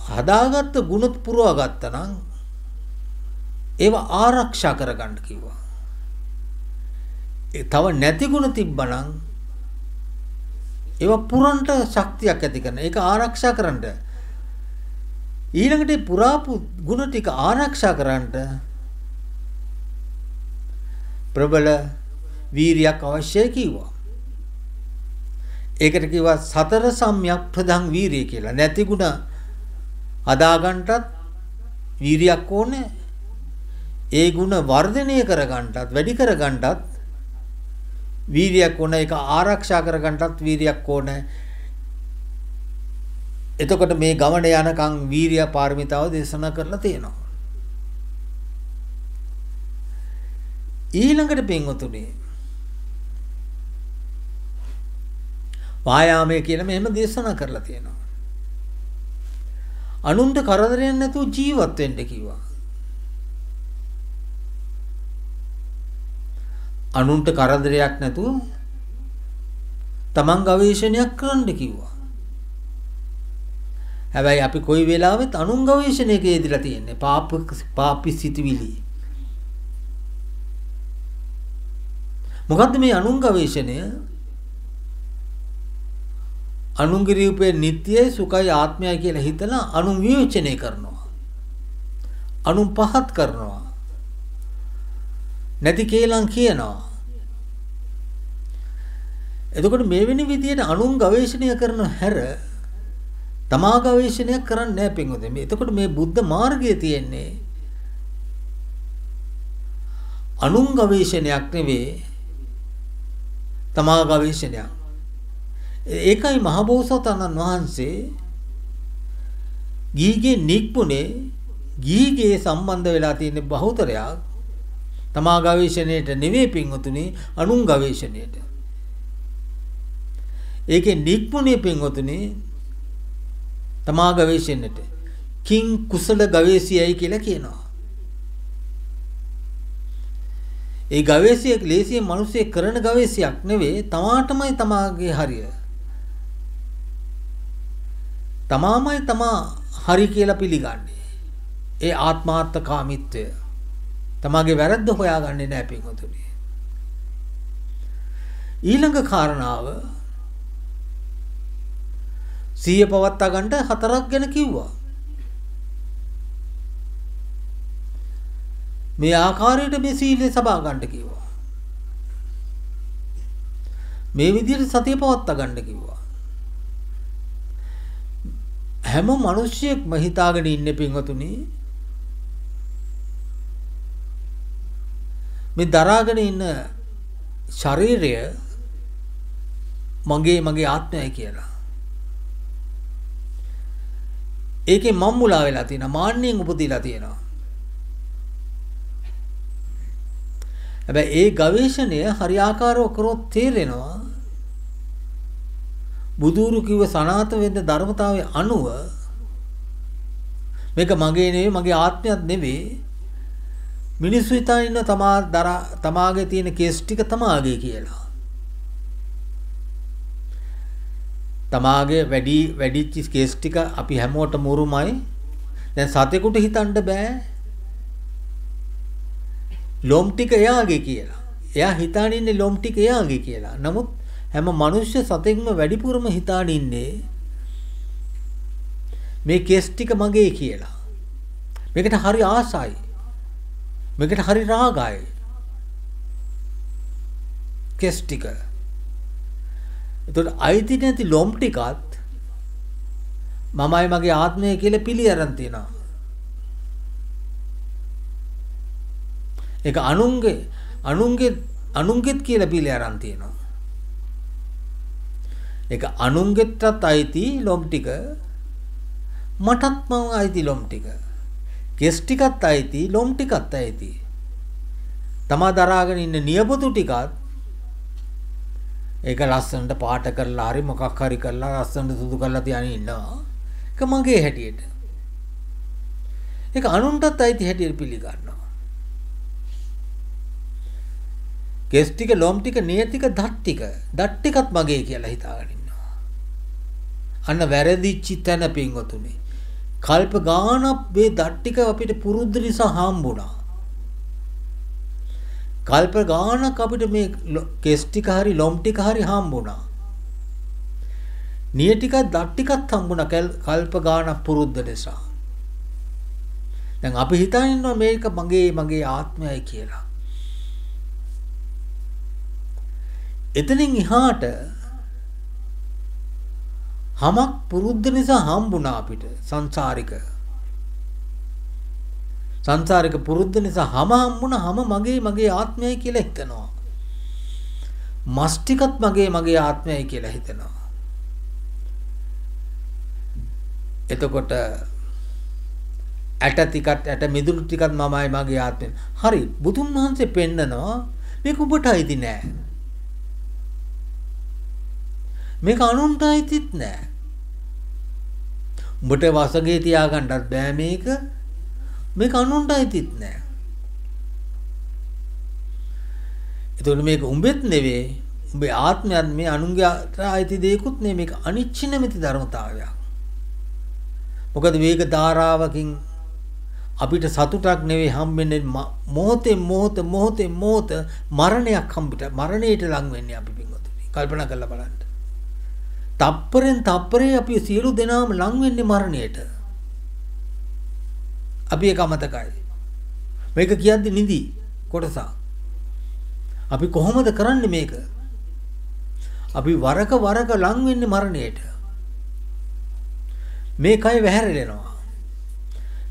හදාගත්ත ගුණ පුරවා ගත්තා නම් ඒවා ආරක්ෂා කරගන්න කිව්වා. ඒ තව නැති ගුණ තිබ්බනම් ඒවා පුරන්ට ශක්තියක් ඇති කරන. ඒක ආරක්ෂා කරන්න. ඊළඟට පුරාපු ගුණ ටික ආරක්ෂා කරන්න ප්‍රබල වීරියක් අවශ්‍යයි කිව්වා. ඒකට කිව්වා සතර සම්‍යක් ප්‍රධාන වීරිය කියලා. නැති ගුණ හදාගන්නටත් වීරියක් ඕනේ. ඒ ಗುಣ වර්ධනය කරගන්නටත් වැඩි කරගන්නටත් වීරියක් ඕන. ඒක ආරක්ෂා කරගන්නටත් වීරියක් ඕන. එතකොට මේ ගමන යනකම් වීරිය පාරමිතාව දේශනා කරලා තියෙනවා. ඊළඟට පින්වතුනි වායාමය කියලා මෙහෙම දේශනා කරලා තියෙනවා. අනුන්ට කරදරයක් නැතුව ජීවත් වෙන්න කිව්වා. අනුන්ට කරදරයක් නැතුව තමන් ගවේෂණයක් කරන්න කිව්වා. හැබැයි අපි කොයි වෙලාවෙත් අනුන් ගවේෂණයක යෙදලා තියෙන්නේ පාපි සිතුවිලි. මොකද්ද මේ අනුන් ගවේෂණය? අනුන්ගේ රූපේ නිට්ටයයි සුඛයි ආත්මයයි කියලා හිතලා අනුන් විවේචනය කරනවා. අනුන් පහත් කරනවා. නැති කේලම් කියනවා. එතකොට මේ වෙන විදියට අනුන් ගවේෂණය කරන හැර තමා ගවේෂණය කරන්නේ නැහැ පින්වතුනි. එතකොට මේ බුද්ධ මාර්ගයේ තියෙන්නේ අනුන් ගවේෂණයක් නෙවෙයි තමා ගවේෂණයක්. ඒකයි මහබෝසතාණන් වහන්සේ ගීගේ නික්පුනේ ගීගේ සම්බන්ධ වෙලා තියෙන බහුතරයක් තමා ගවේෂණයට නෙවෙයි පින්වතුනි අනුන් ගවේෂණයට. ඒකේ නික්පුනේ පින්වතුනි තමා ගවේෂණයට කිං කුසල ගවේෂයයි කියලා කියනවා. ඒ ගවේෂයක් ලේසියෙන් මිනිස්සේ කරන ගවේෂයක් නෙවෙයි තමාටමයි තමාගේ හරිය. තමාමයි තමා හරි කියලා පිළිගන්නේ. ඒ ආත්මාර්ථකාමීත්වය. තමාගේ වැරද්ද හොයාගන්නේ නැහැ පින්වතුනි. ඊළඟ කාරණාව සිහිය පවත්වා ගන්න හතරක් ගැන කිව්වා. මේ ආකාරයට මේ සීලය සබා ගන්න කිව්වා. මේ විදිහට සතිය පවත්වා ගන්න කිව්වා. හැම මිනිසියෙක්ම හිතාගෙන ඉන්නේ පින්වතුනි මේ දරාගෙන ඉන්න ශරීරය මගේ ආත්මයයි කියලා. ඒකේ මම මුලා වෙලා තියෙනවා. මාන්නෙන් උපදීලා තියෙනවා. හැබැයි ඒ ගවේෂණය හරියාකාරව කරොත් තේරෙනවා බුදුරු කිව්ව සනාත වෙන්න ධර්මතාවයේ අනුව මේක මගේ නෙවෙයි මගේ ආත්මයක් නෙවෙයි මිනිස්සු හිතාගෙන ඉන්න තමාගේ තියෙන කේස් ටික තමාගේ කියලා. තමාගේ වැඩිච්ච කේස් ටික අපි හැමෝටම උරුමයි. දැන් සතෙකුට හිතන්න බෑ ලොම් ටික එයාගේ කියලා. එයා හිතාගෙන ඉන්නේ ලොම් ටික එයාගේ කියලා. නමුත් හැම මනුෂ්‍ය සතෙක්ම වැඩිපුරම හිතාගෙන ඉන්නේ මේ කේස් ටික මගේ කියලා. මේකට හරි ආසයි. මේකට හරි රාගයි. කේස් ටික. එතකොට අයිති නැති ලොම් ටිකත් මමයි මගේ ආත්මය කියලා පිළි අරන් තියනවා. ඒක අනුන්ගෙත් කියලා පිළි අරන් තියනවා. ඒක අනුන්ගෙටත් අයිති ලොම් ටික මටත් අයිති ලොම් ටික. කෙස් ටිකත් අයිති ලොම් ටිකත් අයිති. තමා දරාගෙන ඉන්න නියපොතු ටිකත් ඒක ලස්සනට පාට කරලා හරි මොකක් හරි කරලා ලස්සනට සුදු කරලා තියාගෙන ඉන්නවා. ඒක මගේ හැටියට. ඒක අනුන්ටත් අයිති හැටියට පිළිගන්නවා. කෙස් ටික ලොම් ටික නිය ටික දත් ටිකත් මගේ කියලා හිතාගෙන ඉන්නවා. අන්න වැරදිච්ච තැන පින්වතුනි. කල්ප ගානක් මේ දත් ටික අපිට පුරුද්ද නිසා හම්බුණා. කල්ප ගානක් අපිට මේ කෙස් ටික හරි ලොම් ටික හරි හම්බුණා. නිය ටිකක් දත් ටිකත් හම්බුණා කල්ප ගානක් පුරුද්ද නිසා. දැන් අපි හිතාගෙන ඉන්නවා මේක මගේ ආත්මයයි කියලා. එතනින් එහාට හමක් පුරුද්ද නිසා හම්බුණා අපිට සංසාරික පුරුද්ද නිසා හැම හම්බුණාම මගේ ආත්මයයි කියලා හිතනවා. මස් ටිකත් මගේ ආත්මයයි කියලා හිතනවා. එතකොට ඇට ටිකත් ඇට මිදුළු ටිකත් මමයි මගේ ආත්මය. හරි බුදුන් වහන්සේ පෙන්නනවා මේක ඔබට අයිති නෑ. මේක අනුන්ට අයිතිත් නෑ. උඹට වසගේ තියාගන්නත් බෑ මේක. මේක අනුන්ට අයිතිත් නෑ. එතකොට මේක උඹෙත් නෙවෙයි. උඹේ ආත්මයත් මේ අනුන්ගේ අයිති දෙයක්ුත් නෙවෙයි. මේක අනිච්චිනමිති ධර්මතාවයක්. මොකද මේක ධාරාවකින් අපිට සතුටක් නෙවෙයි හම්බෙන්නේ මොහොතේ මොහොත මරණයක් හම්බිට මරණයට ලං වෙන්නේ අපි පින්වතුනි. කල්පනා කරලා බලන්න. තප්පරෙන් තප්පරේ අපි සියලු දෙනාම ලං වෙන්නේ මරණයට. අපි ඒක අමතකයි. මේක කියද්දි නිදි කොටසක්. අපි කොහොමද කරන්නේ මේක? අපි වරක ලං වෙන්නේ මරණයට. මේ කය වැහැරෙනවා.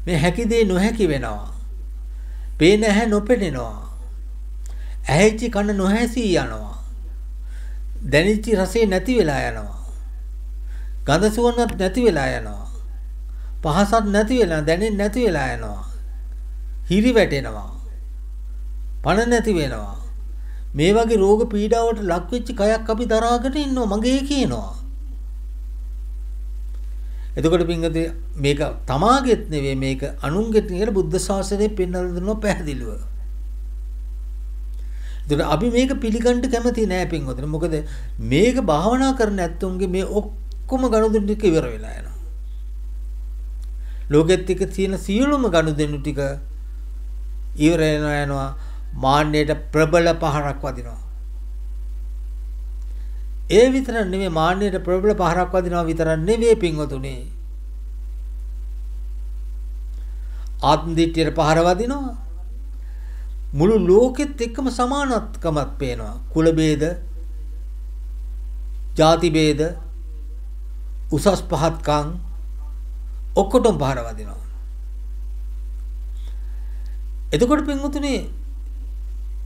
මේ හැකි දේ නොහැකි වෙනවා. පේන ඇහැ නොපෙනෙනවා. ඇහිච්ච කන නොහැසී යනවා. දැනිච්ච රසේ නැති වෙලා යනවා. ගඳ සුවඳත් නැති වෙලා යනවා. පහසත් නැති වෙලා දැනෙන්නේ නැති වෙලා යනවා. හිරි වැටෙනවා. පණ නැති වෙනවා. මේ වගේ රෝග පීඩාවට ලක් වෙච්ච කයක් අපි දරාගෙන ඉන්නවා මගේ කියනවා. එතකොට පින්ගතේ මේක තමාගෙත් නෙවෙයි මේක අනුන්ගෙත් නෙවෙයි බුද්ධ ශාසනය පෙන්වලා දෙනවා පැහැදිලිව. ඒතර අපි මේක පිළිගන්න කැමති නෑ පින්වතුනි. මොකද මේක භාවනා කරන ඇත්තොන්ගේ මේ ඔක්කොම ගනුදෙනු ටික ඉවර වෙලා යනවා. ලෝකෙත් එක්ක තියෙන සියලුම ගනුදෙනු ටික ඉවර වෙනවා. මාන්නයට ප්‍රබල පහරක් වදිනවා. ඒ විතර නෙමෙයි මාන්නයට ප්‍රබල පහරක් වදිනවා විතර නෙමෙයි පින්වතුනි. ආත්ම දිට්ඨියට පහර වදිනවා. මුළු ලෝකෙත් එක්කම සමානත්වකමක් පේනවා. කුල ભેද, ಜಾති ભેද, උසස් පහත්කම් ඔක්කොටම පහර වදිනවා. එතකොට පින්වතුනි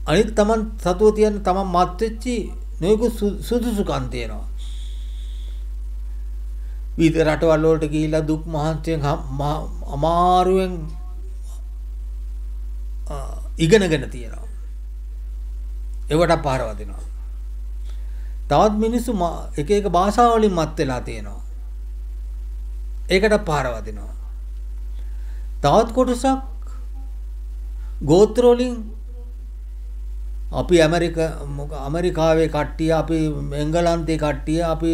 අනිත් තමන් සතුව තියන තමන් මත් වෙච්චි නොයෙකුත් සුදුසුකම් තියෙනවා. විවිධ රටවල් වලට ගිහිලා දුක් මහන්සියෙන් අමාරුවෙන් ඉගෙනගෙන තියෙනවා. ඒවට පාර වදිනවා. තවත් මිනිස්සු එක එක භාෂා වලින් මත් වෙලා තියෙනවා. ඒකට පාර වදිනවා. තවත් කොටසක් ගෝත්‍ර වලින් අපි ඇමරිකාවේ කට්ටිය අපි එංගලන්තේ කට්ටිය අපි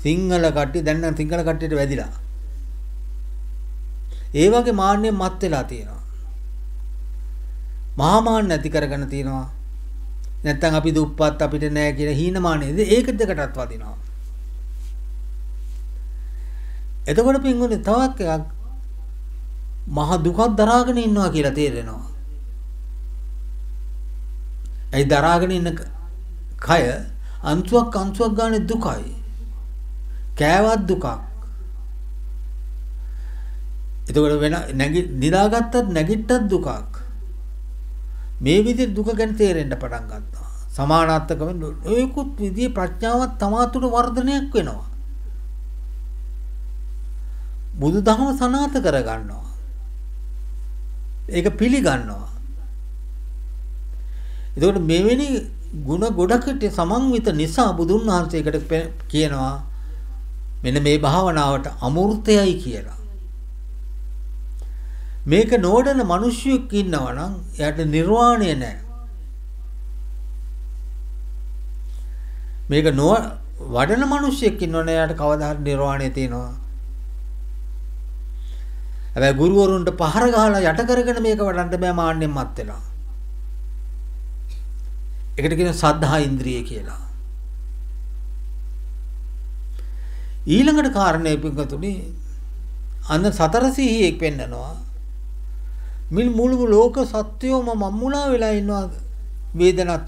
සිංහල කට්ටිය දැන් නම් සිංහල කට්ටියට වැදිලා. ඒ වගේ මාන්නයෙන් මත් වෙලා තියෙනවා. මහා මාන්න නැති කරගෙන තියෙනවා. නැත්තම් අපි දුප්පත් අපිට නෑ කියන හීනමානෙද ඒක දෙකටත් වදිනවා. එතකොට පින්ගුනේ තවත් එකක් මහ දුකක් දරාගෙන ඉන්නවා කියලා තේරෙනවා. ඒ දරාගෙන ඉන්න කය අංශුවක් ගානේ දුකයි. කෑවත් දුකක්. එතකොට වෙන නිදාගත්තත් නැගිට්ටත් දුකක්. මේ විදිහට දුක ගැන තේරෙන්න පටන් ගත්තා. සමානාත්මකව ඒකුත් විදිහේ ප්‍රඥාවක් තමා තුළ වර්ධනයක් වෙනවා. බුදුදහම සනාථ කර ගන්නවා. ඒක පිළිගන්නවා. එතකොට මෙවැනි ಗುಣ ගොඩකට සමන්විත නිසා බුදුන් වහන්සේකට කියනවා මෙන්න මේ භාවනාවට අමෘතයයි කියලා. මේක නොවඩන මිනිස්සුෙක් ඉන්නවා නම් එයාට නිර්වාණය නැහැ. මේක වඩන මිනිස්සෙක් ඉන්නවනේ එයාට කවදා හරි නිර්වාණය තියෙනවා. හැබැයි ගුරුවරුන්ට පහර ගහලා යට කරගෙන මේක වඩන්න බෑ මාන්නෙන් මත් වෙලා. ඒකට කියන සද්ධා ඉන්ද්‍රිය කියලා. ඊළඟට කාරණේ පිටුතුනි අන්න සතර සිහියෙක් පෙන්නනවා. මිල් මුළු ලෝක සත්‍යයම මම්මුලා වෙලා ඉන්නවා වේදනා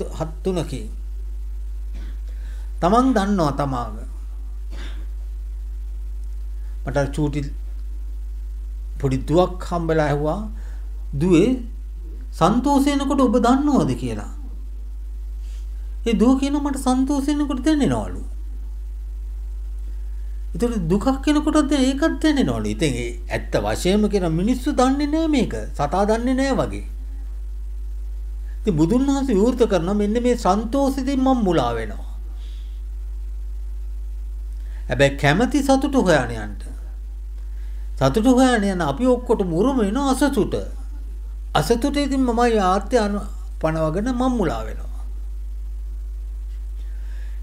තුනකින්. තමන් දන්නවා තමාග. මට චූටි පොඩි දුවක් හම්බලා ඇහුවා දුවේ සන්තෝෂ වෙනකොට ඔබ දන්නවද කියලා. ඒ දුව කියන මට සන්තෝෂ වෙනකොට දැනෙනවලු. ඒතකොට දුකක් වෙනකොටත් ඒකත් දැනෙනවලු. ඉතින් ඒ ඇත්ත වශයෙන්ම කියන මිනිස්සු දන්නේ නැහැ මේක. සතා දන්නේ නැහැ වගේ. ඉතින් බුදුන් වහන්සේ විවෘත කරනවා මෙන්න මේ සන්තෝෂෙදී මම මුලා වෙනවා. හැබැයි කැමැති සතුට හොයන යන්න. සතුට හොයන යන අපි ඔක්කොටම උරුම වෙන අසතුට. අසතුටේදී මමයි ආර්ථය පනවගෙන මම මුලා වෙනවා.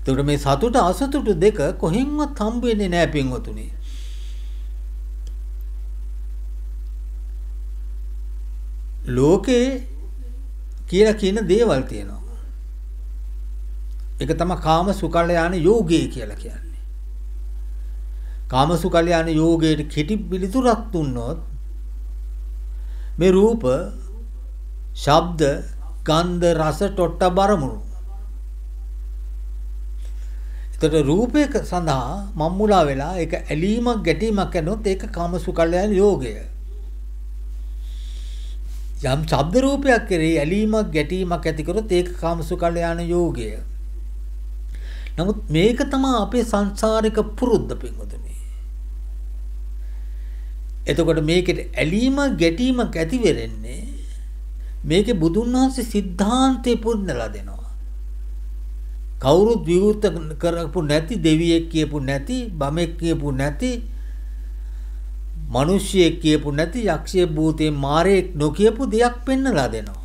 එතකොට මේ සතුට අසතුට දෙක කොහෙන්වත් හම්බ වෙන්නේ නැහැ පින්වතුනි. ලෝකේ කියලා කියන දේවල් තියෙනවා. ඒක තමයි කාම සුකල්යාණ යෝගය කියලා කියන්නේ. කාම සුකල්යාණ යෝගයට කිටි පිළිතුරක් දුන්නොත් මේ රූප, ශබ්ද, ගන්ධ, රස, ටොට්ට බරමුණු. එතකොට රූපයක සඳහා මම්මුලා වෙලා ඒක ඇලීමක් ගැටීමක් කරනොත් ඒක කාම සුකල්යාණ යෝගය. යම් ශබ්ද රූපයක් කෙරෙහි ඇලීමක් ගැටීමක් ඇති කරොත් ඒක කාමසුකල්යාණ යෝගය. නමුත් මේක තමයි අපේ සංසාරික පුරුද්ද පින්වතුනි. එතකොට මේකේ ඇලීමක් ගැටීමක් ඇති වෙරෙන්නේ මේකේ බුදුන් වහන්සේ සිද්ධාන්තේ පුරනලා දෙනවා. කවුරුත් විවෘත කරපු නැති දෙවියෙක් කියපු නැති බමෙක් කියපු නැති මිනිස්සෙක් කියපු නැති යක්ෂයෙක් භූතේ මාරයෙක් නොකියපු දෙයක් පෙන්නලා දෙනවා.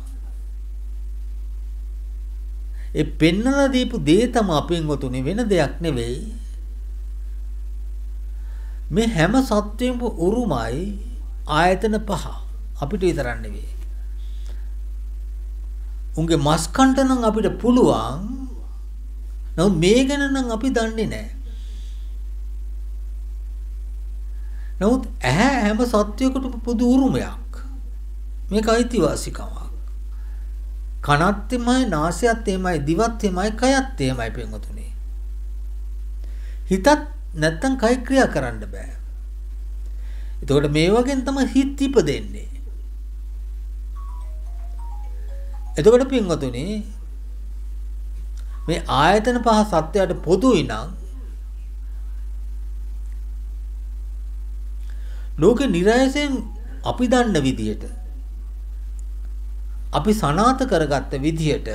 ඒ පෙන්නලා දීපු දේ තමයි අපෙන් ගොතුනේ වෙන දෙයක් නෙවෙයි. මේ හැම සත්වෙම උරුමයි ආයතන පහ අපිට විතරක් නෙවෙයි. උන්ගේ මස් කන්ට නම් අපිට පුළුවන්. නමුත් මේ ගැන නම් අපි දන්නේ නැහැ. නමුත් ඇහැ හැම සත්වයකටම පොදු උරුමයක්. මේක අයිතිවාසිකමක්. කනත් එමය, නාසයත් එමය, දිවත් එමය, කයත් එමය පින්වතුනි. හිතත් නැත්තම් කය ක්‍රියා කරන්න බෑ. එතකොට මේ වගේ තමයි හිත ඉපදෙන්නේ. එතකොට පින්වතුනි මේ ආයතන පහ සත්‍යයට පොදුයි නම් ලෝකේ නිරයසෙන් අපි දන්න විදියට අපි සනාත කරගත්ත විදියට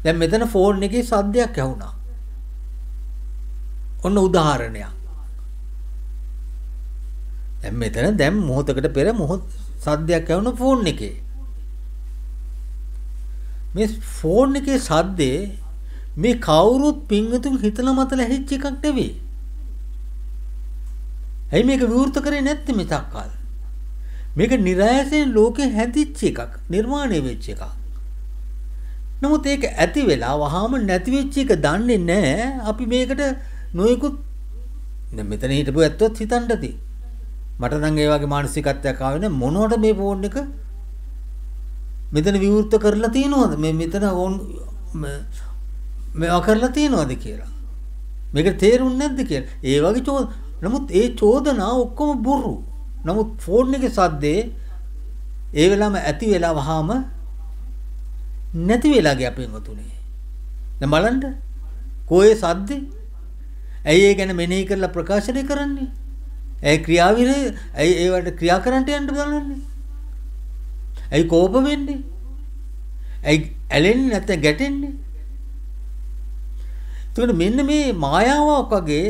දැන් මෙතන ෆෝන් එකේ සද්දයක් ඇහුණා. ඔන්න උදාහරණයක්. දැන් මෙතන දැන් මොහොතකට පෙර සද්දයක් ඇහුණා ෆෝන් එකේ. මේ ෆෝන් එකේ සද්දේ මේ කවුරුත් පින්විතුන් හිතලා මතලා ඇහිච්ච එකක් නෙවෙයි. ඇයි මේක විවෘත කරේ නැත්තේ මෙතක් කාල? මේක නිරයසෙන් ලෝකේ හැදිච්ච එකක්, නිර්මාණය වෙච්ච එකක්. නමුත් ඒක ඇති වෙලා වහාම නැති වෙච්ච එක දන්නේ නැහැ. අපි මේකට නොයෙකුත් දැන් මෙතන හිටපු ඇත්තොත් හිතන්න ඇති. මට නම් ඒ වගේ මානසිකත්වයක් ආවේ නැහැ. මොනවට මේ ෆෝන් එක මෙතන විවෘත කරලා තියනවද? මේ මෙතන ඕන් මේවා කරලා තියනවද කියලා. මේක තේරුන්නේ නැද්ද කියලා. ඒ වගේ නමුත් ඒ චෝදනා ඔක්කොම බොරු. නමුත් ෆෝන් එකේ සද්දේ ඒ වෙලාවම ඇති වෙලා වහාම නැති වෙලා ගියා පින්වතුනි. දැන් බලන්න කොහේ සද්දේ? ඇයි ඒ ගැන මෙනෙහි කරලා ප්‍රකාශනය කරන්නේ? ඇයි ක්‍රියාවිරේ? ඇයි ඒවට ක්‍රියා කරන්න යන්න බලන්නේ? ඇයි කෝප වෙන්නේ? ඇයි ඇලෙන්නේ නැත්නම් ගැටෙන්නේ? එතකොට මෙන්න මේ මායාවක් වගේ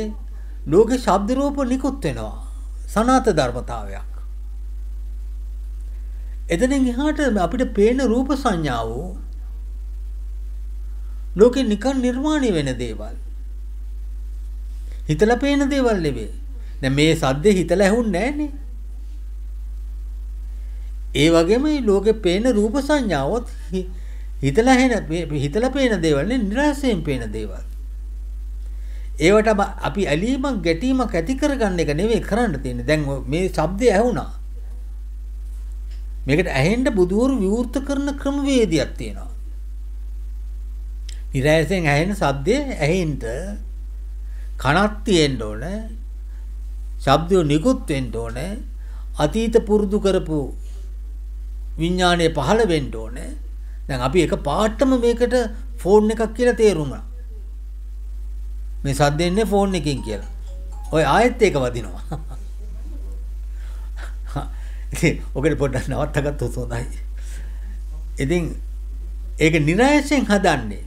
ලෝකේ ශබ්ද රූප නිකුත් වෙනවා. සනාත ධර්මතාවයක්. එතනින් එහාට අපිට පේන රූප සංඥාව ලෝකේ නිකන් නිර්මාණය වෙන දේවල්. හිතලා පේන දේවල් නෙවෙයි. දැන් මේ සද්දේ හිතලා ඇහුන්නේ නැහනේ. ඒ වගේම මේ ලෝකේ පේන රූප සංඥාවත් හිතලා පේන දේවල් නේ, නිරාසයෙන් පේන දේවල්. ඒවට අපි ඇලීමක් ගැටීමක් ඇති කරගන්න එක නෙවෙයි කරන්න තියෙන්නේ. දැන් මේ ශබ්දය ඇහුණා. මේකට ඇහෙන්න බුදුවරු විවෘත කරන ක්‍රමවේදයක් තියෙනවා. නිරාසයෙන් ඇහෙන ශබ්දේ ඇහෙන්න කනක් තියෙන්න ඕනේ. ශබ්දය නිකුත් වෙන්න ඕනේ. අතීත පුරුදු කරපු විඥානය පහළ වෙන්න ඕනේ. දැන් අපි එක පාටම මේකට ෆෝන් එකක් කියලා තේරුණා. මේ සද්ද එන්නේ ෆෝන් එකකින් කියලා. ඔය ආයෙත් ඒක වදිනවා. ඉතින් ඔකට පොඩ්ඩක් නවත්තගත්තොත් හොඳයි. ඉතින් ඒක නිරායසෙන් හදන්නේ.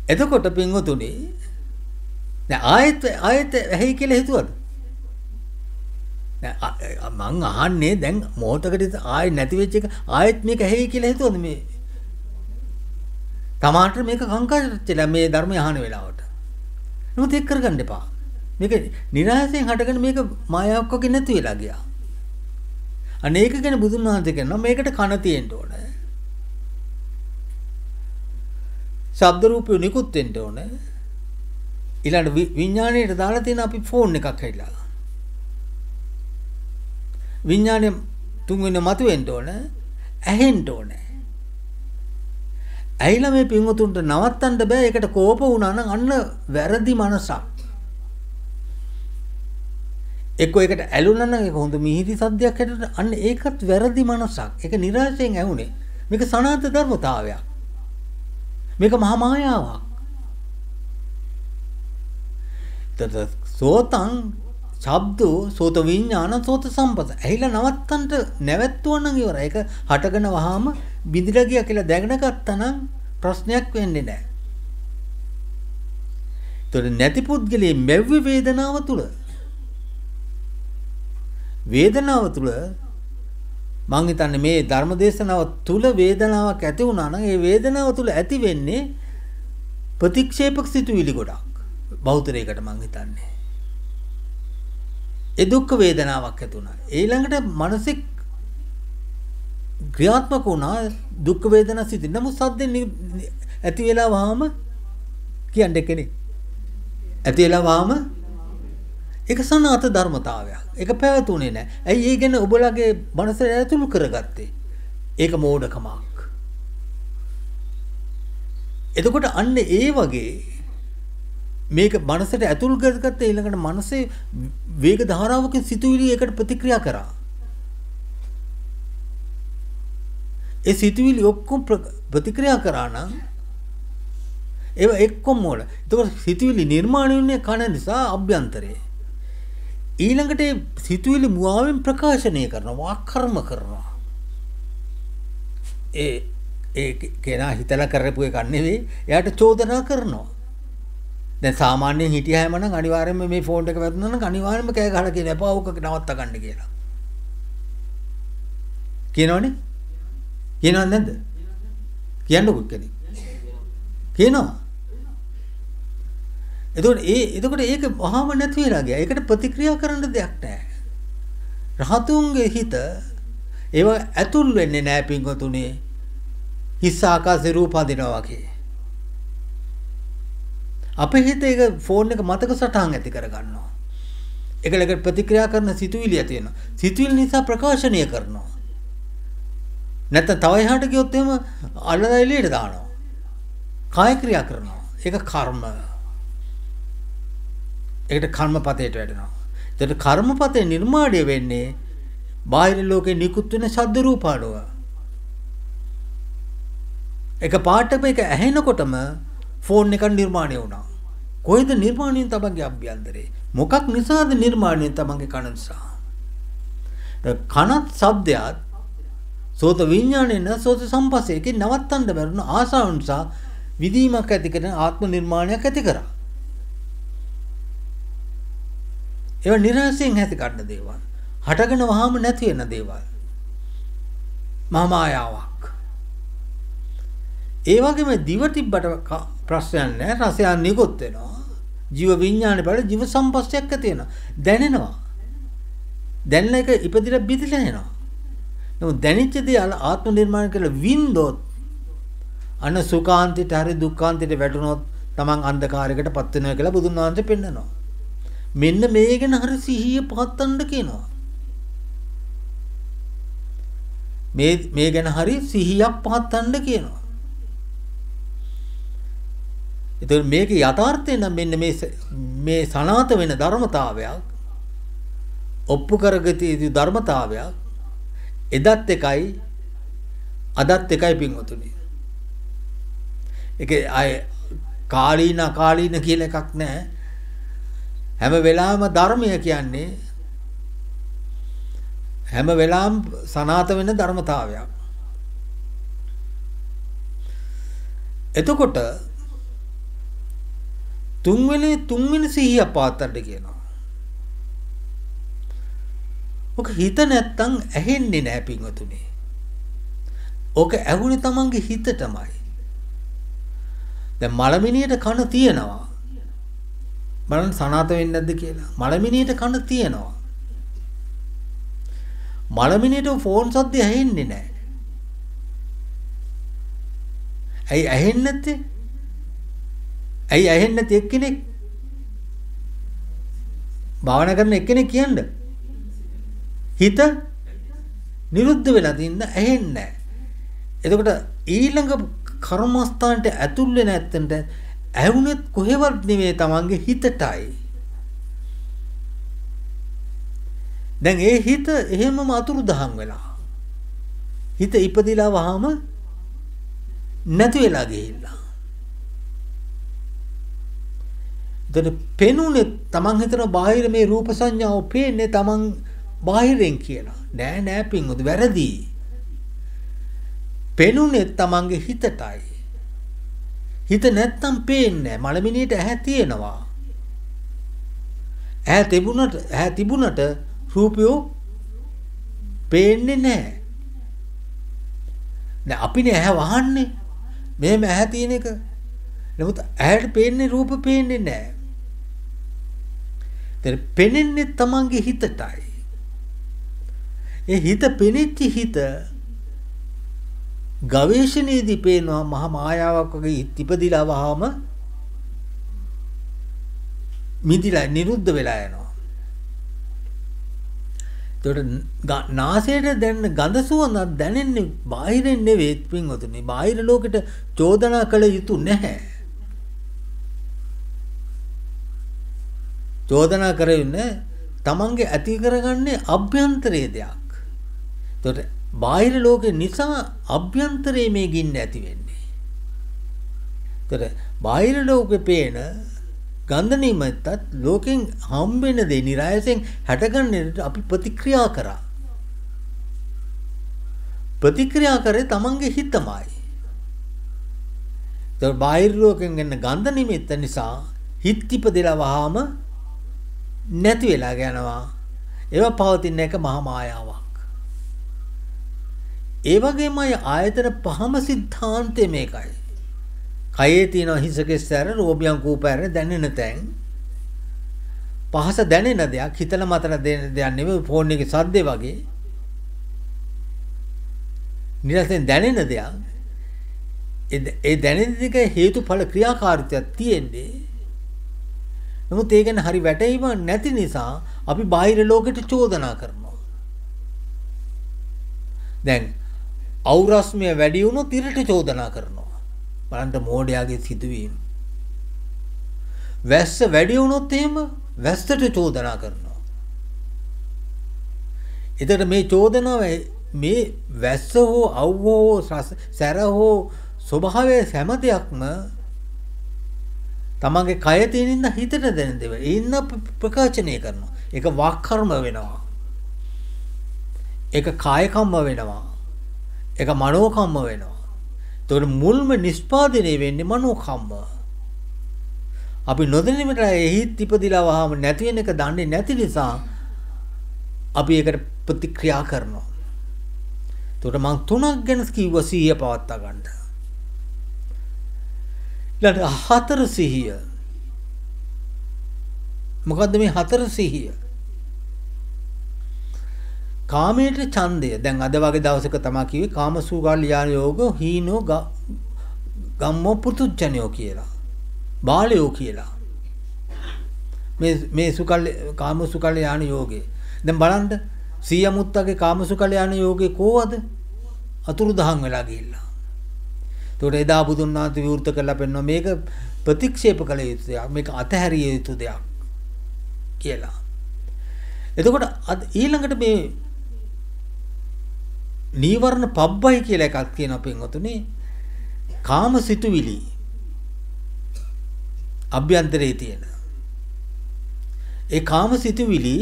එතකොට පින්වතුනි දැන් ආයෙත් ඇහි කියලා හිතුවද? මං අහන්නේ දැන් මොහොතකට ආයෙ නැති වෙච්ච එක ආයෙත් මේක ඇහි කියලා හිතුවද මේ? තමාට මේක කංකාචරච්චලා මේ ධර්මය අහන වෙලාවට. නමුත් ඒක කරගන්න එපා. මේක නිරායසෙන් හටගෙන මේක මායාවක් වගේ නැති වෙලා ගියා. අනේක ගැන බුදුන් වහන්සේ කියනවා මේකට කන තියෙන්න ඕනේ. ශබ්ද රූපය නිකුත් වෙන්න ඕනේ. ඊළඟ විඥාණයට දාලා තියෙන අපි ෆෝන් එකක් හැදලා. විඥාණය තුන්වෙනි මතුවෙන්න ඕනේ. ඇහෙන්න ඕනේ. ඇයිලා මේ පින්වතුන්ට නවත්තන්න බෑ. ඒකට කෝප වුණා නම් අන්න වැරදි මනසක්. එක්ක ඒකට ඇලුනා නම් ඒක හොඳ මිහිරි සද්දයක් හැටියට අන්න ඒකත් වැරදි මනසක්. ඒක නිරාශයෙන් ඇහුනේ. මේක සනාථ ධර්මතාවයක්. මේක මහා මායාවක්. තද සෝතං ශබ්දෝ සෝත විඥාන සෝත සම්පත. ඇහිලා නවත්තන්න නැවැත්තුවා නම් ඉවරයි. ඒක හටගෙන වහාම බිඳිලා ගියා කියලා දැනගෙන ගත්තා නම් ප්‍රශ්නයක් වෙන්නේ නැහැ. ඒතර නැති පුද්ගලයේ මෙව්ව වේදනාව තුල මං හිතන්නේ මේ ධර්මදේශනාව තුල වේදනාවක් ඇති වුණා නම් ඒ වේදනාව තුල ඇති වෙන්නේ ප්‍රතික්ෂේපක සිතුවිලි ගොඩක්. බෞද්ධරයකට මං හිතන්නේ. ඒ දුක් වේදනාවක් ඇති වුණා. ඊළඟට මානසික ක්‍රියාත්මක වුණා දුක් වේදනා සිටින. නමුත් සද්දෙන් ඇති වෙලා වහම කියන්නේ කෙනෙක්. ඇති වෙලා වහම ඒක සනාත ධර්මතාවයක්. ඒක පැවතුනේ නැහැ. ඇයි ඒ ගැන ඔබලගේ මනසට ඇතුළු කරගත්තේ? ඒක මෝඩකමක්. එතකොට අන්න ඒ වගේ මේක මනසට ඇතුළු කරගත්ත ඊළඟට මනසේ වේග ධාරාවකින් සිතුවිලි ඒකට ප්‍රතික්‍රියා කරා. ඒ සිතුවිලි ඔක්කොම ප්‍රතික්‍රියා කරා නම් ඒව එක්කම මොළ. එතකොට සිතුවිලි නිර්මාණය වෙන්නේ කන නිසා අභ්‍යන්තරේ. ඊළඟට සිතුවිලි මුවාවෙන් ප්‍රකාශනය කරනවා, කර්ම කරනවා. ඒ කෙනා හිතලා කරපු එකක් නෙවෙයි. එයාට චෝදනා කරනවා. දැන් සාමාන්‍යයෙන් හිටියාම නම් අනිවාර්යයෙන්ම මේ ෆෝන් එක වැදුනා නම් අනිවාර්යයෙන්ම කෑ ගහලා කියන එපා ඕක නවත්ත ගන්න කියලා. කියනවනේ? කියනවද නැද්ද? කියන්නකො කෙනෙක්. කියනවා. එතකොට ඒක වහාම නැති වෙලා ගියා. ඒකට ප්‍රතික්‍රියා කරන්න දෙයක් නැහැ. රහතුන්ගේ හිත ඒව ඇතුල් වෙන්නේ නැහැ පින්වතුනේ. හිස් ආකාශේ රූප හදිනවා වගේ. අපේ හිත ඒක ෆෝන් එක මතක සටහන් ඇති කර ගන්නවා. ඒකලකට ප්‍රතික්‍රියා කරන සිතුවිලි ඇති වෙනවා. සිතුවිලි නිසා ප්‍රකාශනය කරනවා. නැත්නම් තව එහාට ගියොත් එහෙම අල්ලලා එළියට දානවා. කාය ක්‍රියා කරනවා. ඒක කර්ම. ඒකට කර්මපතේට වැටෙනවා. ඒකට කර්මපතේ නිර්මාණය වෙන්නේ බාහිර ලෝකේ නිකුත් වෙන ශබ්ද රූපාලෝක. ඒක පාටම ඒක ඇහෙනකොටම ෆෝන් එකක් නිර්මාණය වුණා. කොහෙද නිර්මාණය වෙන්නේ තමන්ගේ අභ්‍යන්තරේ? මොකක් නිසාද නිර්මාණය වෙන්නේ තමන්ගේ කන නිසා? කනත් ශබ්දයක් සෝත විඥාණයෙන් සෝත සම්පස්සේකින් නවත්තන්න බැරුණ ආසාව නිසා විදීමක් ඇති කරන ආත්ම නිර්මාණයක් ඇති කරා. ඒවා නිරාසයෙන් ඇති ගන්න දේවල්. හටගෙන වහාම නැති වෙන දේවල්. මහා මායාවක්. ඒ වගේම දිව තිබ්බට ප්‍රශ්නයක් නැහැ. රසයන් නිකුත් වෙනවා. ජීව විඥානේ බල ජීව සම්පස්සයක් ඇති වෙනවා. දැනෙනවා. දැනන එක ඉපදිලා බිඳිලා යනවා. නමුත් දැනෙච්ච දේ ආත්ම නිර්මාණය කියලා වින්දොත් අන සුඛාන්තයට හරි දුක්ඛාන්තයට වැටුනොත් තමන් අන්ධකාරයකට පත් වෙනවා කියලා බුදුන් වහන්සේ පෙන්නනවා. මෙන්න මේ ගැන හරි සිහිය පවත්වන්න කියනවා. මේ ගැන හරි සිහියක් පවත්වන්න කියනවා. ඒතකොට මේක යථාර්ථය නම් මෙන්න මේ සනාත වෙන ධර්මතාවයක් ඔප්පු කරගත යුතු ධර්මතාවයක් එදත් එකයි අදත් එකයි පින්වතුනි. ඒක අය කාලීන අකාලීන කියලා එකක් නැහැ. හැම වෙලාවෙම ධර්මය කියන්නේ හැම වෙලාවෙම සනාත වෙන ධර්මතාවයක්. එතකොට තුන්වෙනි සිහිය පාත්තට කියනවා. ඔක හිත නැත්තම් ඇහෙන්නේ නැහැ පින්වතුනි. ඔක ඇහුනේ තමන්ගේ හිතටමයි. දැන් මලමිනියට කන තියෙනවා. බලන්න සනාත වෙන්නේ නැද්ද කියලා. මලමිනියට කන තියෙනවා. මලමිනියට ෆෝන් සද්ද ඇහෙන්නේ නැහැ. ඇයි ඇහෙන්නේ නැත්තේ? ඇයි ඇහෙන්නේ නැති එක්කෙනෙක්? භාවනා කරන එක්කෙනෙක් කියන්නේ හිත නිරුද්ධ වෙලා තින්න ඇහෙන්නේ නැහැ. එතකොට ඊළඟ කර්මස්ථානට ඇතුල් වෙන ඇත්තන්ට ඇහුනෙත් කොහෙවත් නෙවෙයි තමන්ගේ හිතටයි. දැන් ඒ හිත එහෙමම අතුරුදහන් වෙලා. හිත ඉපදිලා වහම නැති වෙලා ගිහිල්ලා. එතකොට පෙනුනේ තමන් හිතන බාහිර මේ රූප සංඥාව පේන්නේ තමන් බාහිරෙන් කියලා. නෑ පින්වතුනි වැරදි. පෙනුනේ තමන්ගේ හිතටයි. හිත නැත්තම් පේන්නේ නෑ. මලමිනියට ඇහැ තියෙනවා. ඇහැ තිබුණට රූපයෝ පේන්නේ නෑ. දැන් අපිනේ ඇහැ වහන්නේ. මෙහෙම ඇහැ තියෙන එක. නමුත් ඇහැට පේන්නේ රූප පේන්නේ නෑ. ඒතර පෙනෙන්නේ තමන්ගේ හිතටයි. ඒ හිත පෙනෙච්ච හිත ගවේෂණයේදී පේනවා මහා මායාවක් වගේ ඉපදිලා වහම මිදිලා නිරුද්ධ වෙලා යනවා. ඒකට නාසයට දැනෙන ගඳ සුවඳ දැනෙන්නේ බාහිරින් නෙවෙයි පින්වතුනි. බාහිර ලෝකෙට චෝදනා කළ යුතු නැහැ. චෝදනා කරන්නේ තමන්ගේ ඇති කරගන්නේ අභ්‍යන්තරයේ දෙයක්. ඒකට බාහිර ලෝකෙ නිසා අභ්‍යන්තරයේ මේ ගින්න ඇති වෙන්නේ. ඒකට බාහිර ලෝකෙ පේන ගන්ධ නිමිත්තත් ලෝකෙන් හම්බෙන දේ નિરાයසෙන් හැටගන්නට අපි ප්‍රතික්‍රියා කරා. ප්‍රතික්‍රියා කරේ තමන්ගේ හිතමයි. ඒකට බාහිර ලෝකෙන් එන ගන්ධ නිමිත්ත නිසා හිත ඉපදලා වහම නැති වෙලා යනවා. ඒවා පවතින එක මහා මායාවක්. ඒ වගේමයි ආයතන පහම සිද්ධාන්තය මේකයි. කයේ තියෙන හිසකේ සැර රෝබියන් කූපෑර දැනෙන තැන් පහස දැනෙන දෙයක් හිතන මතන දෙන දෙයක් නෙවෙයි ෆෝන් එකේ සද්දේ වගේ. නිරසෙන් දැනෙන දෙයක්. ඒ දැනෙන දෙක හේතුඵල ක්‍රියාකාරීත්වයක් තියෙන්නේ. නමුත් ඒ ගැන හරි වැටහීම නැති නිසා අපි බාහිර ලෝකෙට චෝදනා කරනවා. දැන් අවුරස්මය වැඩි වුණොත් ඉරට චෝදනා කරනවා. බලන්න මෝඩයාගේ සිදුවීම. වැස්ස වැඩි වුණොත් එහෙම වැස්සට චෝදනා කරනවා. එතකොට මේ චෝදනාව මේ වැස්ස හෝ අවුව හෝ සැර හෝ ස්වභාවයේ හැම දෙයක්ම තමන්ගේ කය තියෙනින්ද හිතට දැනෙන දේවල්. ඉන්න ප්‍රකාශනය කරනවා. ඒක වාක් කර්ම වෙනවා. ඒක කාය කම්ම වෙනවා. ඒක මනෝ කම්ම වෙනවා. ඒතකොට මුල්ම නිෂ්පාදනය වෙන්නේ මනෝ කම්ම. අපි නොදැනීමට එහිත් ඉපදිලා වහම නැති වෙන එක දන්නේ නැති නිසා අපි ඒකට ප්‍රතික්‍රියා කරනවා. ඒතකොට මම තුනක් ගැන කිව්ව සිහිය පවත්වා ගන්න. ඊළඟ හතර සිහිය. මොකද්ද මේ හතර සිහිය? කාමයට ඡන්දය. දැන් අද වගේ දවසක තමයි කිව්වේ කාමසුඛාලියාන යෝග හීනෝ ගම්මෝ පුතුජ්ජනයෝ කියලා. බාලයෝ කියලා. මේ කාමසුඛාලියාන යෝගේ. දැන් බලන්න සීය මුත්තගේ කාමසුඛාලියාන යෝගේ කොහොමද? අතුරුදහන් වෙලා ගිහිල්ලා. ඒකට එදා බුදුන් වහන්සේ විවෘත කරලා පෙන්නනවා මේක ප්‍රතික්ෂේප කළ යුතු දෙයක්. මේක අතහැරිය යුතු දෙයක් කියලා. එතකොට ඊළඟට මේ නීවරණ පබ්බයි කියලා එකක් තියෙනවා පින්වතුනි. කාම සිතුවිලි අභ්‍යන්තරයේ තියෙන. ඒ කාම සිතුවිලි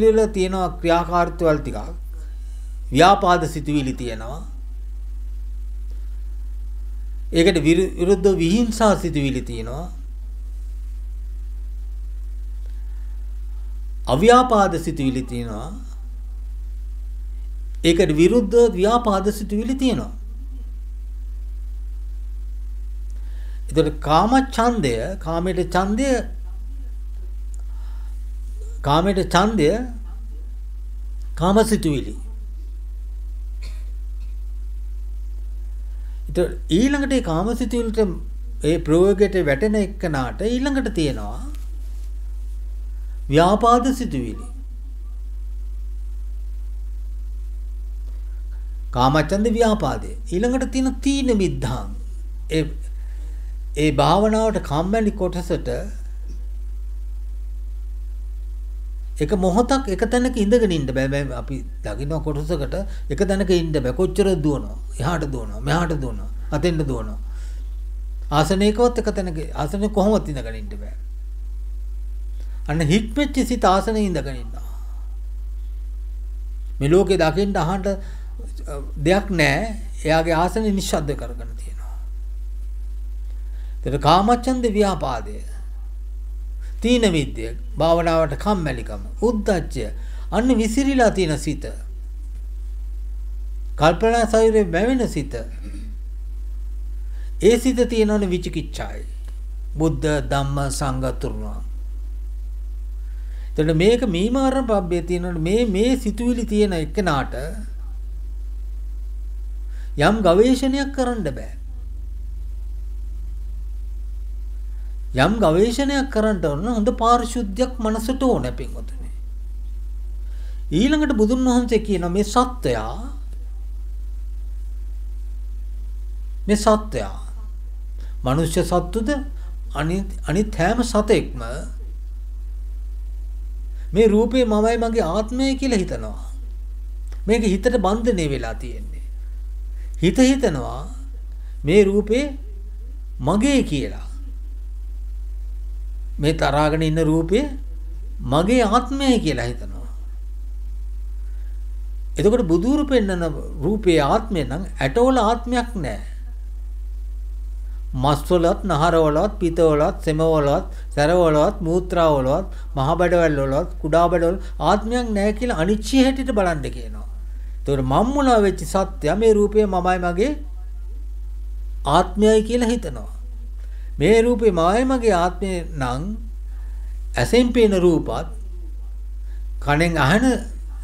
වල තියෙනවා ක්‍රියාකාරීත්වවල ටිකක්. ව්‍යාපාද සිතුවිලි තියෙනවා. ඒකට විරුද්ධ විහිංසා සිතුවිලි තියෙනවා. අව්‍යාපාද සිතුවිලි තියෙනවා. ඒකට විරුද්ධ ව්‍යාපාද සිතුවිලි තියෙනවා. එතකොට කාමච්ඡන්දය, කාමයට ඡන්දය කාමසිතුවිලි. එතකොට ඊළඟට ඒ කාමසිතුවිලිට ඒ ප්‍රයෝගයට වැටෙන එක්කනට ඊළඟට තියෙනවා ව්‍යාපාද සිතුවිලි. කාමච්ඡන්ද ව්‍යාපාදේ. ඊළඟට තියෙන තීන මිද්ධාං. ඒ භාවනාවට කම්මැලි කොටසට එක මොහොතක් එක තැනක ඉඳගෙන ඉන්න බෑ. අපි දකින්න කොටසකට එක තැනක ඉන්න බෑ. කොච්චර දුවනවා. එහාට දුවනවා, මෙහාට දුවනවා, අතෙන්ට දුවනවා. ආසනයකවත් එක තැනක ආසනේ කොහොමවත් ඉඳගෙන ඉන්න බෑ. අන්න හික්මෙච්ච සිත ආසනේ ඉඳගෙන ඉන්නවා. මේ ලෝකේ දකින්න අහන්න දෙයක් නැහැ. එයාගේ ආසනේ නිශ්ශබ්ද කරගෙන තියෙනවා. ඒතර කාමච්ඡන්ද ව්‍යාපාදය, තීන මිද්දය, භාවනාවට කම්මැලිකම, උද්ධච්චය, අන්න විසිරීලා තියෙන සිත, කල්පනා සයුරේ බැවෙන සිත, ඒ සිත තියෙනවනේ විචිකිච්ඡායි. බුද්ධ ධම්ම සංඝ තුරුණා. එතකොට මේක මීමාරණ පබ්බේ තියෙනවනේ මේ සිතුවිලි තියෙන එකනට යම් ගවේෂණයක් කරන්න බෑ. යම් ගවේෂණයක් කරන්න ඕන හොඳ පාරිශුද්ධයක් මනසට ඕන පින්වතුනි. ඊළඟට බුදුන් වහන්සේ කියන මේ සත්වයා මනුෂ්‍ය සත්තුද අනිත් හැම සතෙක්ම මේ රූපේ මමයි මගේ ආත්මය කියලා හිතනවා. මේක හිතට බන්ධනය වෙලා තියෙන්නේ. හිතනවා මේ රූපේ මගේ කියලා. මේ තරහාගෙන ඉන්න රූපය මගේ ආත්මය කියලා හිතනවා. එතකොට බුදුරු පෙන්නන රූපේ ආත්මය නම් ඇටවල ආත්මයක් නැහැ. මස්වලත්, නහරවලත්, පිතවලත්, සෙමවලත්, සැරවලත්, මූත්‍රාවලත්, මහ බඩවැල්වලත්, කුඩා බඩවල ආත්මයක් නැහැ කියලා අනිච්චය හැටියට බලන්න කියනවා. එතකොට මම්මුලා වෙච්ච සත්‍යය මේ රූපය මමයි මගේ ආත්මයයි කියලා හිතනවා. මේ රූපේ මමයි මගේ ආත්මය නම් ඇසෙන් පේන රූපත්, කනෙන් අහන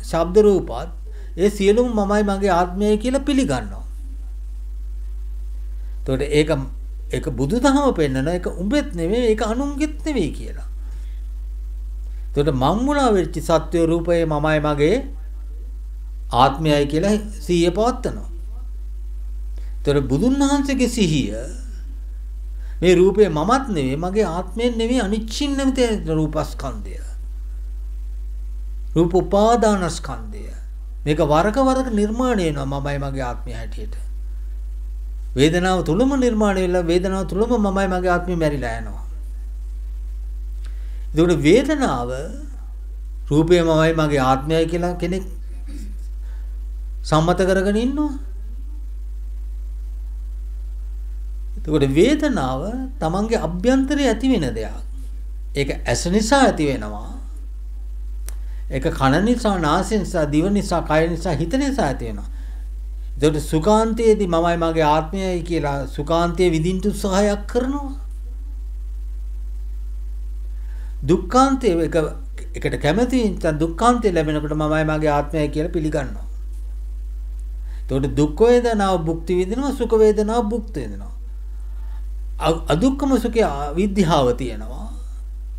ශබ්ද රූපත්, ඒ සියලුම මමයි මගේ ආත්මයයි කියලා පිළිගන්නවා. එතකොට ඒක බුදුදහම පෙන්නන එක උඹෙත් නෙවෙයි, ඒක අනුන්ගෙත් නෙවෙයි කියලා. එතකොට මම්මුලා වෙච්ච සත්‍ය රූපයේ මමයි මගේ ආත්මයයි කියලා සිහිය පවත්නවා. එතකොට බුදුන් වහන්සේගේ සිහිය මේ රූපේ මමත් නෙවෙයි, මගේ ආත්මයෙන් නෙවෙයි, අනිච්චින් නැමෙත රූපස්කන්ධය. රූප උපාදානස්කන්ධය. මේක වරක නිර්මාණය වෙනවා මමයි මගේ ආත්මය හැටියට. වේදනාව තුලම නිර්මාණය වෙලා වේදනාව තුලම මමයි මගේ ආත්මය මැරිලා යනවා. ඒකට වේදනාව රූපය මමයි මගේ ආත්මයයි කියලා කෙනෙක් සම්මත කරගෙන ඉන්නවා. එතකොට වේදනාව තමන්ගේ අභ්‍යන්තරයේ ඇති වෙන දෙයක්. ඒක ඇස නිසා ඇති වෙනවා. ඒක කන නිසා, නාසය නිසා, දිව නිසා, කය නිසා, හිත නිසා ඇති වෙනවා. එතකොට සුඛාන්තයේදී මමයි මගේ ආත්මයයි කියලා සුඛාන්තයේ විඳින්න උත්සාහයක් කරනවා. දුක්ඛාන්තයේ එකට කැමති නැත්නම් දුක්ඛාන්තය ලැබෙනකොට මමයි මගේ ආත්මයයි කියලා පිළිගන්නවා. එතකොට දුක් වේදනාව භුක්ති විඳිනවා, සුඛ වේදනාව භුක්ති විඳිනවා. අදුක්කම සුඛය විද්‍යාව තියෙනවා.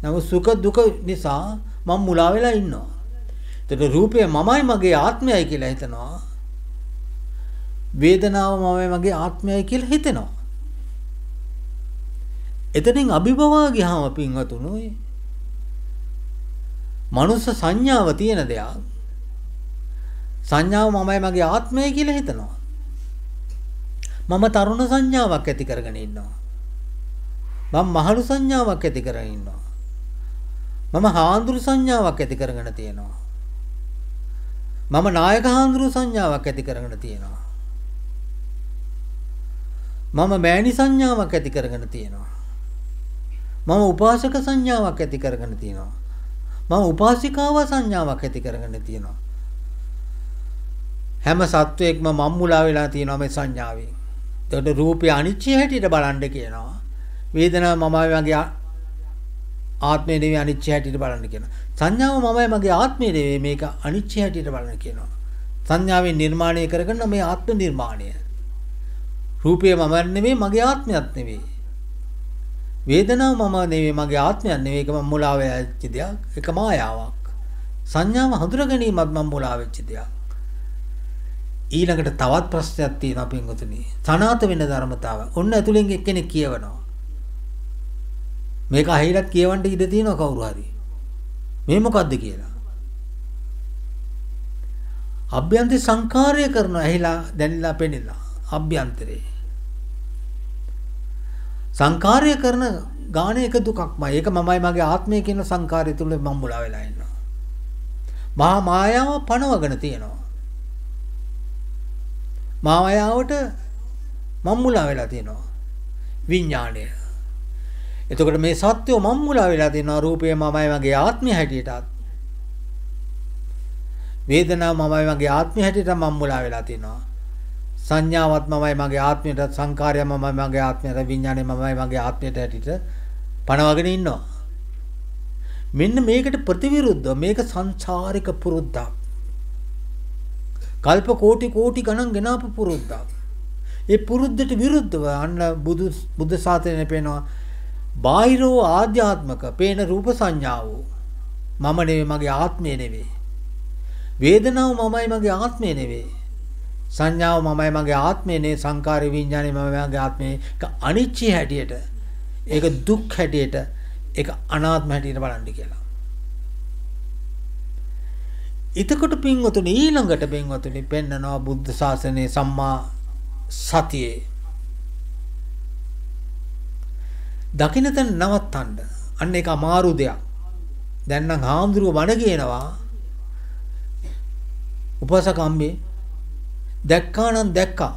නමුත් සුඛ දුක නිසා මම මුලා වෙලා ඉන්නවා. එතකොට රූපය මමයි මගේ ආත්මයයි කියලා හිතනවා. වේදනාව මමයි මගේ ආත්මයයි කියලා හිතෙනවා. එතනින් අභිභවා ගියාම පින්වතුනි මනුස්ස සංඥාව තියෙන දෙයක්. සංඥාව මමයි මගේ ආත්මය කියලා හිතනවා. මම තරුණ සංඥාවක් ඇති කරගෙන ඉන්නවා. මම මහලු සංඥාවක් ඇති කරගෙන ඉන්නවා. මම හාන්දුරු සංඥාවක් ඇති කරගෙන තියෙනවා. මම නායක හාන්දුරු සංඥාවක් ඇති කරගෙන තියෙනවා. මම මෑණි සංඥාවක් ඇති කරගෙන තියෙනවා. මම උපාසක සංඥාවක් ඇති කරගෙන තියෙනවා. මම උපාසිකාව සංඥාවක් ඇති කරගෙන තියෙනවා. හැම සත්වයක්ම මම්මුලා වෙලා තියෙනවා මේ සංඥාවෙන්. එතකොට රූපය අනිච්චය හැටියට බලන්න කියනවා. වේදනාව මමයි මගේ ආත්මය නෙවෙයි අනිච්චය හැටියට බලන්න කියනවා. සංඥාව මමයි මගේ ආත්මය නෙවෙයි මේක අනිච්චය හැටියට බලන්න කියනවා. සංඥාවෙන් නිර්මාණය කරගන්න මේ ආත්ම නිර්මාණය. රූපය මම නෙවෙයි මගේ ආත්මයක් නෙවෙයි. වේදනාව මම නෙවෙයි මගේ ආත්මයක් නෙවෙයි ඒක මම මුලා වෙච්ච දෙයක්. ඒක මායාවක්. සංඥාව හඳුනා ගැනීමත් මම මුලා වෙච්ච දෙයක්. ඊළඟට තවත් ප්‍රශ්නයක් තියෙනවා පින්වතුනි. සනාත වෙන ධර්මතාව. ඔන්න ඇතුලෙන් එක්කෙනෙක් කියවනවා. මේක අහිලක් කියවන්න ඉඩ තියෙනවා කවුරු හරි. මේ මොකද්ද කියලා. අභ්‍යන්තර සංකාරය කරන ඇහිලා දැනিলা පෙනිලා අභ්‍යන්තරේ. සංකාරය කරන ගාන එක දුකක්මයි. ඒක මමයි මගේ ආත්මය කියන සංකාරය තුල මම මුලා වෙලා ඉන්නවා. මහා මායාව පනවගෙන තියෙනවා. මායාවට මම මුලා වෙලා තියෙනවා. විඥාණය. එතකොට මේ සත්‍යෝ මම මුලා වෙලා තියෙනවා රූපය මමයි මගේ ආත්මය හැටියටත්. වේදනාව මමයි මගේ ආත්මය හැටියට මම මුලා වෙලා තියෙනවා. සංඥාවත් මමයි මගේ ආත්මයට සංකාරය මමයි මගේ ආත්මයට විඥානය මමයි මගේ ආත්මයට හැටියට පනවගෙන ඉන්නවා. මෙන්න මේකට ප්‍රතිවිරුද්ධව මේක සංසාරික පුරුද්දක්. කල්ප කෝටි ගණන් ගෙනාපු පුරුද්දක්. ඒ පුරුද්දට විරුද්ධව අන්න බුද්ධ ශාසනයේ පේනවා බාහිරෝ ආධ්‍යාත්මක පේන රූප සංඥාව මම නෙවෙයි මගේ ආත්මය නෙවෙයි. වේදනාව මමයි මගේ ආත්මය නෙවෙයි. සංඥාව මමයි මගේ ආත්මය නෙවෙයි. සංකාර විඥානය මමයි මගේ ආත්මය. ඒක අනිච්චය හැටියට, ඒක දුක් හැටියට, ඒක අනාත්ම හැටියට බලන්න කියලා. එතකොට පින්වතුනි ඊළඟට පින්වතුනි පෙන්නනවා බුද්ධ ශාසනයේ සම්මා සතියේ දකින්න තැන නවත්තන්න. අන්න ඒක අමාරු දෙයක්. දැන් නම් හාමුදුරුව බණ කියනවා උපසක අම්මේ දැක්කා නම් දැක්කා.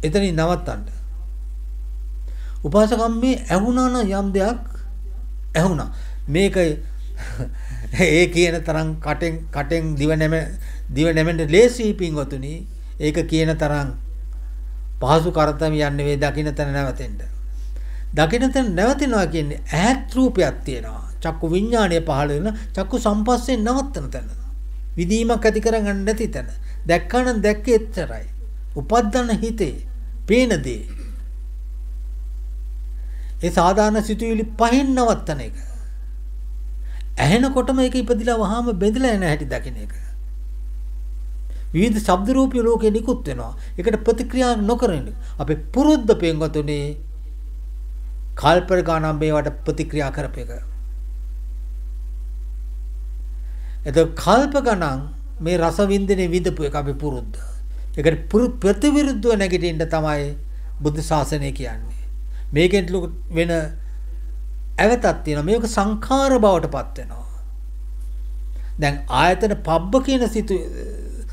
එතනින් නවත්තන්න. උපසක අම්මේ ඇහුණා නම් යම් දෙයක් ඇහුණා. මේක ඒ කියන තරම් කටෙන් දිව නැමෙන්න ලේසි පින්වතුනි. ඒක කියන තරම් පහසු කරතම යන්නේ වේ දකින්න තැන නැවතෙන්න. දකින්න තැන නැවතිනවා කියන්නේ ඈත් රූපයක් තියෙනවා. චක්කු විඥානය පහළ වෙන චක්කු සම්පස්සේ නවත්තන තැන. විදීමක් ඇති කරගන්න නැති තැන. දැක්කනම් දැක්කේ එච්චරයි. උපද්දන හිතේ පේන දේ. ඒ සාධාරණ සිතුවිලි පහෙන් නවත්තන එක. ඇහෙනකොටම ඒක ඉපදිලා වහාම බෙදලා යන හැටි දකින්න එක. විවිධ ශබ්ද රූපී ලෝකෙ නිකුත් වෙනවා. ඒකට ප්‍රතික්‍රියා නොකරන අපේ පුරුද්ද පෙන්වතුනේ කල්පර ගානම් මේවට ප්‍රතික්‍රියා කරපේක. එතකොට කල්ප ගණන් මේ රස වින්දනේ විඳපු එක අපි පුරුද්ද. ඒකට ප්‍රතිවිරුද්ධව නැගිටින්න තමයි බුද්ධ ශාසනය කියන්නේ. මේකෙන් වෙන ඇවතක් තියෙනවා. මේක සංඛාර බවට පත් වෙනවා. දැන් ආයතන පබ්බ කියන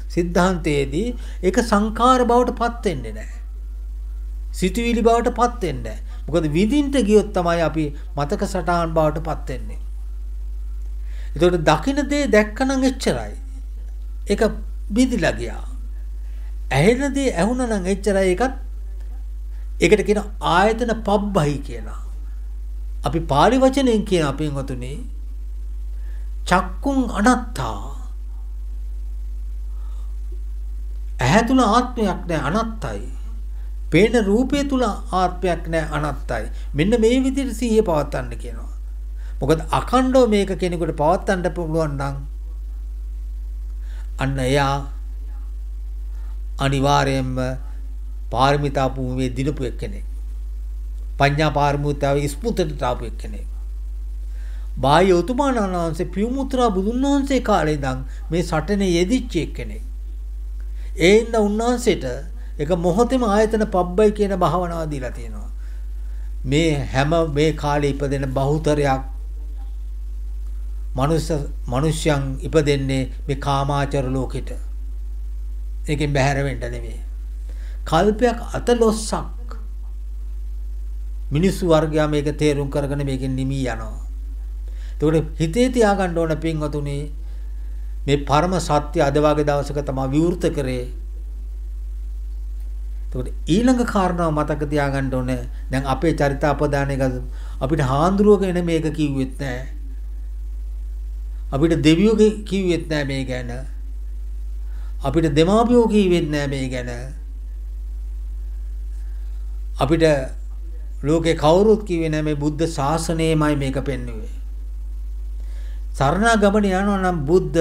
සිද්ධාන්තයේදී ඒක සංඛාර බවට පත් වෙන්නේ නැහැ. සිතුවිලි බවට පත් වෙන්නේ නැහැ. මොකද විඳින්න ගියොත් තමයි අපි මතක සටහන් බවට පත් වෙන්නේ. ඒතකොට දකින්න දේ දැක්කනම් එච්චරයි. ඒක බිඳිලා ගියා. ඇහෙන දේ ඇහුණා නම් එච්චරයි. ඒකට කියන ආයතන පබ්බයි කියලා. අපි පාලි වචනයෙන් කියන අපෙන් වතුනේ චක්කුං අනත්තා. ඇහැ තුල ආත්මයක් නැහැ අනත්තයි. පේන රූපය තුල ආත්මයක් නැහැ අනත්තයි. මෙන්න මේ විදිහට සිහිය පවත්වන්න කියනවා. මොකද අඛණ්ඩව මේක කෙනෙකුට පවත්වන්න පුළුවන් නම් අන්න එයා අනිවාර්යයෙන්ම පාරමිතා භූමියේ දිනපු එක්කෙනෙක්. පඤ්ඤා පාරමිතාව ඉස්පුතට ආපු එක්කෙනෙක්. බාහ්‍ය උතුමාණන් වහන්සේ පියුමුත්‍රා බුදුන් වහන්සේ කාලේ ඉඳන් මේ සටනේ යෙදිච්ච එක්කෙනෙක්. ඒ ඉඳ උන්වහන්සේට එක මොහොතේම ආයතන පබ්බයි කියන භාවනාව දීලා තියෙනවා. මේ හැම මේ කාලේ ඉපදෙන බහුතරයක් මනුෂ්‍යයන් ඉපදෙන්නේ මේ කාමාචර ලෝකෙට. ඒකෙන් බැහැර වෙන්න නෙමෙයි. කල්පයක් අතලොස්සක් මිනිස්සු වර්ගයා මේක තේරුම් කරගෙන මේකෙන් නිමී යනවා. ඒකට හිතේ තියාගන්න ඕන පින්වතුනි මේ පරම සත්‍ය අද වගේ දවසක තමයි විවෘත කරේ. ඒකට ඊළඟ කාරණාව මතක තියාගන්න ඕනේ. දැන් අපේ චරිත අපදානයක අපිට හාඳුරුවගෙන මේක කිව්වෙත් නැහැ. අපිට දෙවියෝ කිව්වෙත් නැහැ මේ ගැන. අපිට දෙමාපියෝ කිව්වෙත් නැහැ මේ ගැන. අපිට ලෝකේ කවුරුත් කිව්වේ නැහැ මේ බුද්ධ ශාසනයමයි මේක පෙන්වුවේ. සරණාගමන යනවා නම් බුද්ධ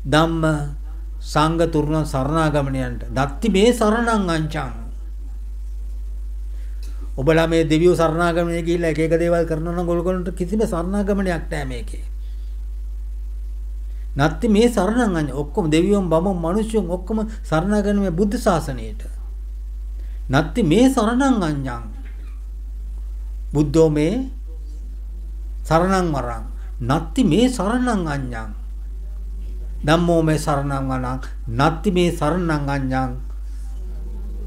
ධම්ම සංඝ තුරුණ සරණාගමනයන්ට දත්ති මේ සරණං අංචං. ඔබලා මේ දෙවියෝ සරණාගමනයේ ගිහිල්ලා එක එක දේවල් කරනවා නම් ඔයගොල්ලන්ට කිසිම සරණාගමනයක් නැහැ මේකේ. නැත්ති මේ සරණං අංචං ඔක්කොම දෙවියෝන් බඹ මිනිස්සුන් ඔක්කොම සරණාගමනේ බුද්ධ ශාසනයට. නැත්ති මේ සරණං අංචං බුද්ධෝ මේ සරණං වරං නත්ති මේ සරණං අඤ්ඤං ධම්මෝ මේ සරණං වරං නත්ති මේ සරණං අඤ්ඤං.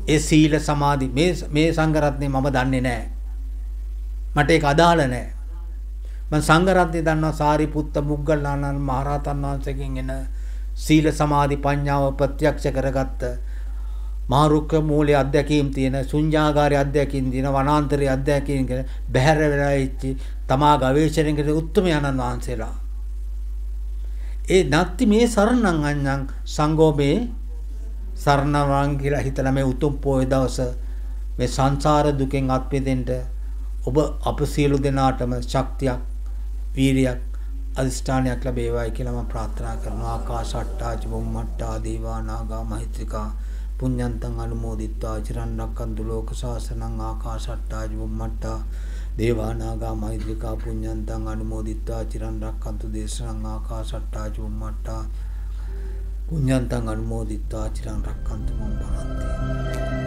ඒ සීල සමාධි මේ සංඝ රත්නේ මම දන්නේ නැහැ. මට ඒක අදාළ නැහැ. මම සංඝ රත්නේ දන්නවා සාරිපුත්ත මුග්ගල්ලානන් මහරහතන් වහන්සේගෙන් එන සීල සමාධි ප්‍රඥාව ප්‍රත්‍යක්ෂ කරගත්ත මාරුක්ක මූලයේ අධ්‍යක්ීම් තියෙන ශුන්‍යාගාරයේ අධ්‍යක්ීම් තියෙන වනාන්තරයේ අධ්‍යක්ීම් කියන බහැර වෙලා ඉච්චි තමා ගවේෂණය කරන උත්තම යනන් වහන්සේලා. ඒ නැත්ති මේ සරණං අඤ්ඤං සංඝෝ මේ සරණවං කියලා හිතලා මේ උතුම් පොය දවස මේ සංසාර දුකෙන් අත් මිදෙන්න ඔබ අප සියලු දෙනාටම ශක්තියක් වීරියක් අධිෂ්ඨානයක් ලැබේවායි කියලා මම ප්‍රාර්ථනා කරනවා. ආකාශට්ටා චුම්මට්ටා දේවා නාග මහිත්‍තිකා පුඤ්ඤන්තං අනුමෝදිත්වා චිරන් රක්ඛන්තු ලෝක ශාසනං. ආකාශට්ටා චුම්මට්ටා දේවා නාග මහිත්‍තිකා පුඤ්ඤන්තං අනුමෝදිත්වා චිරන් රක්ඛන්තු දේශනං. ආකාශට්ටා චුම්මට්ටා පුඤ්ඤන්තං අනුමෝදිත්වා චිරන් රක්ඛන්තු මම් පරන්ති.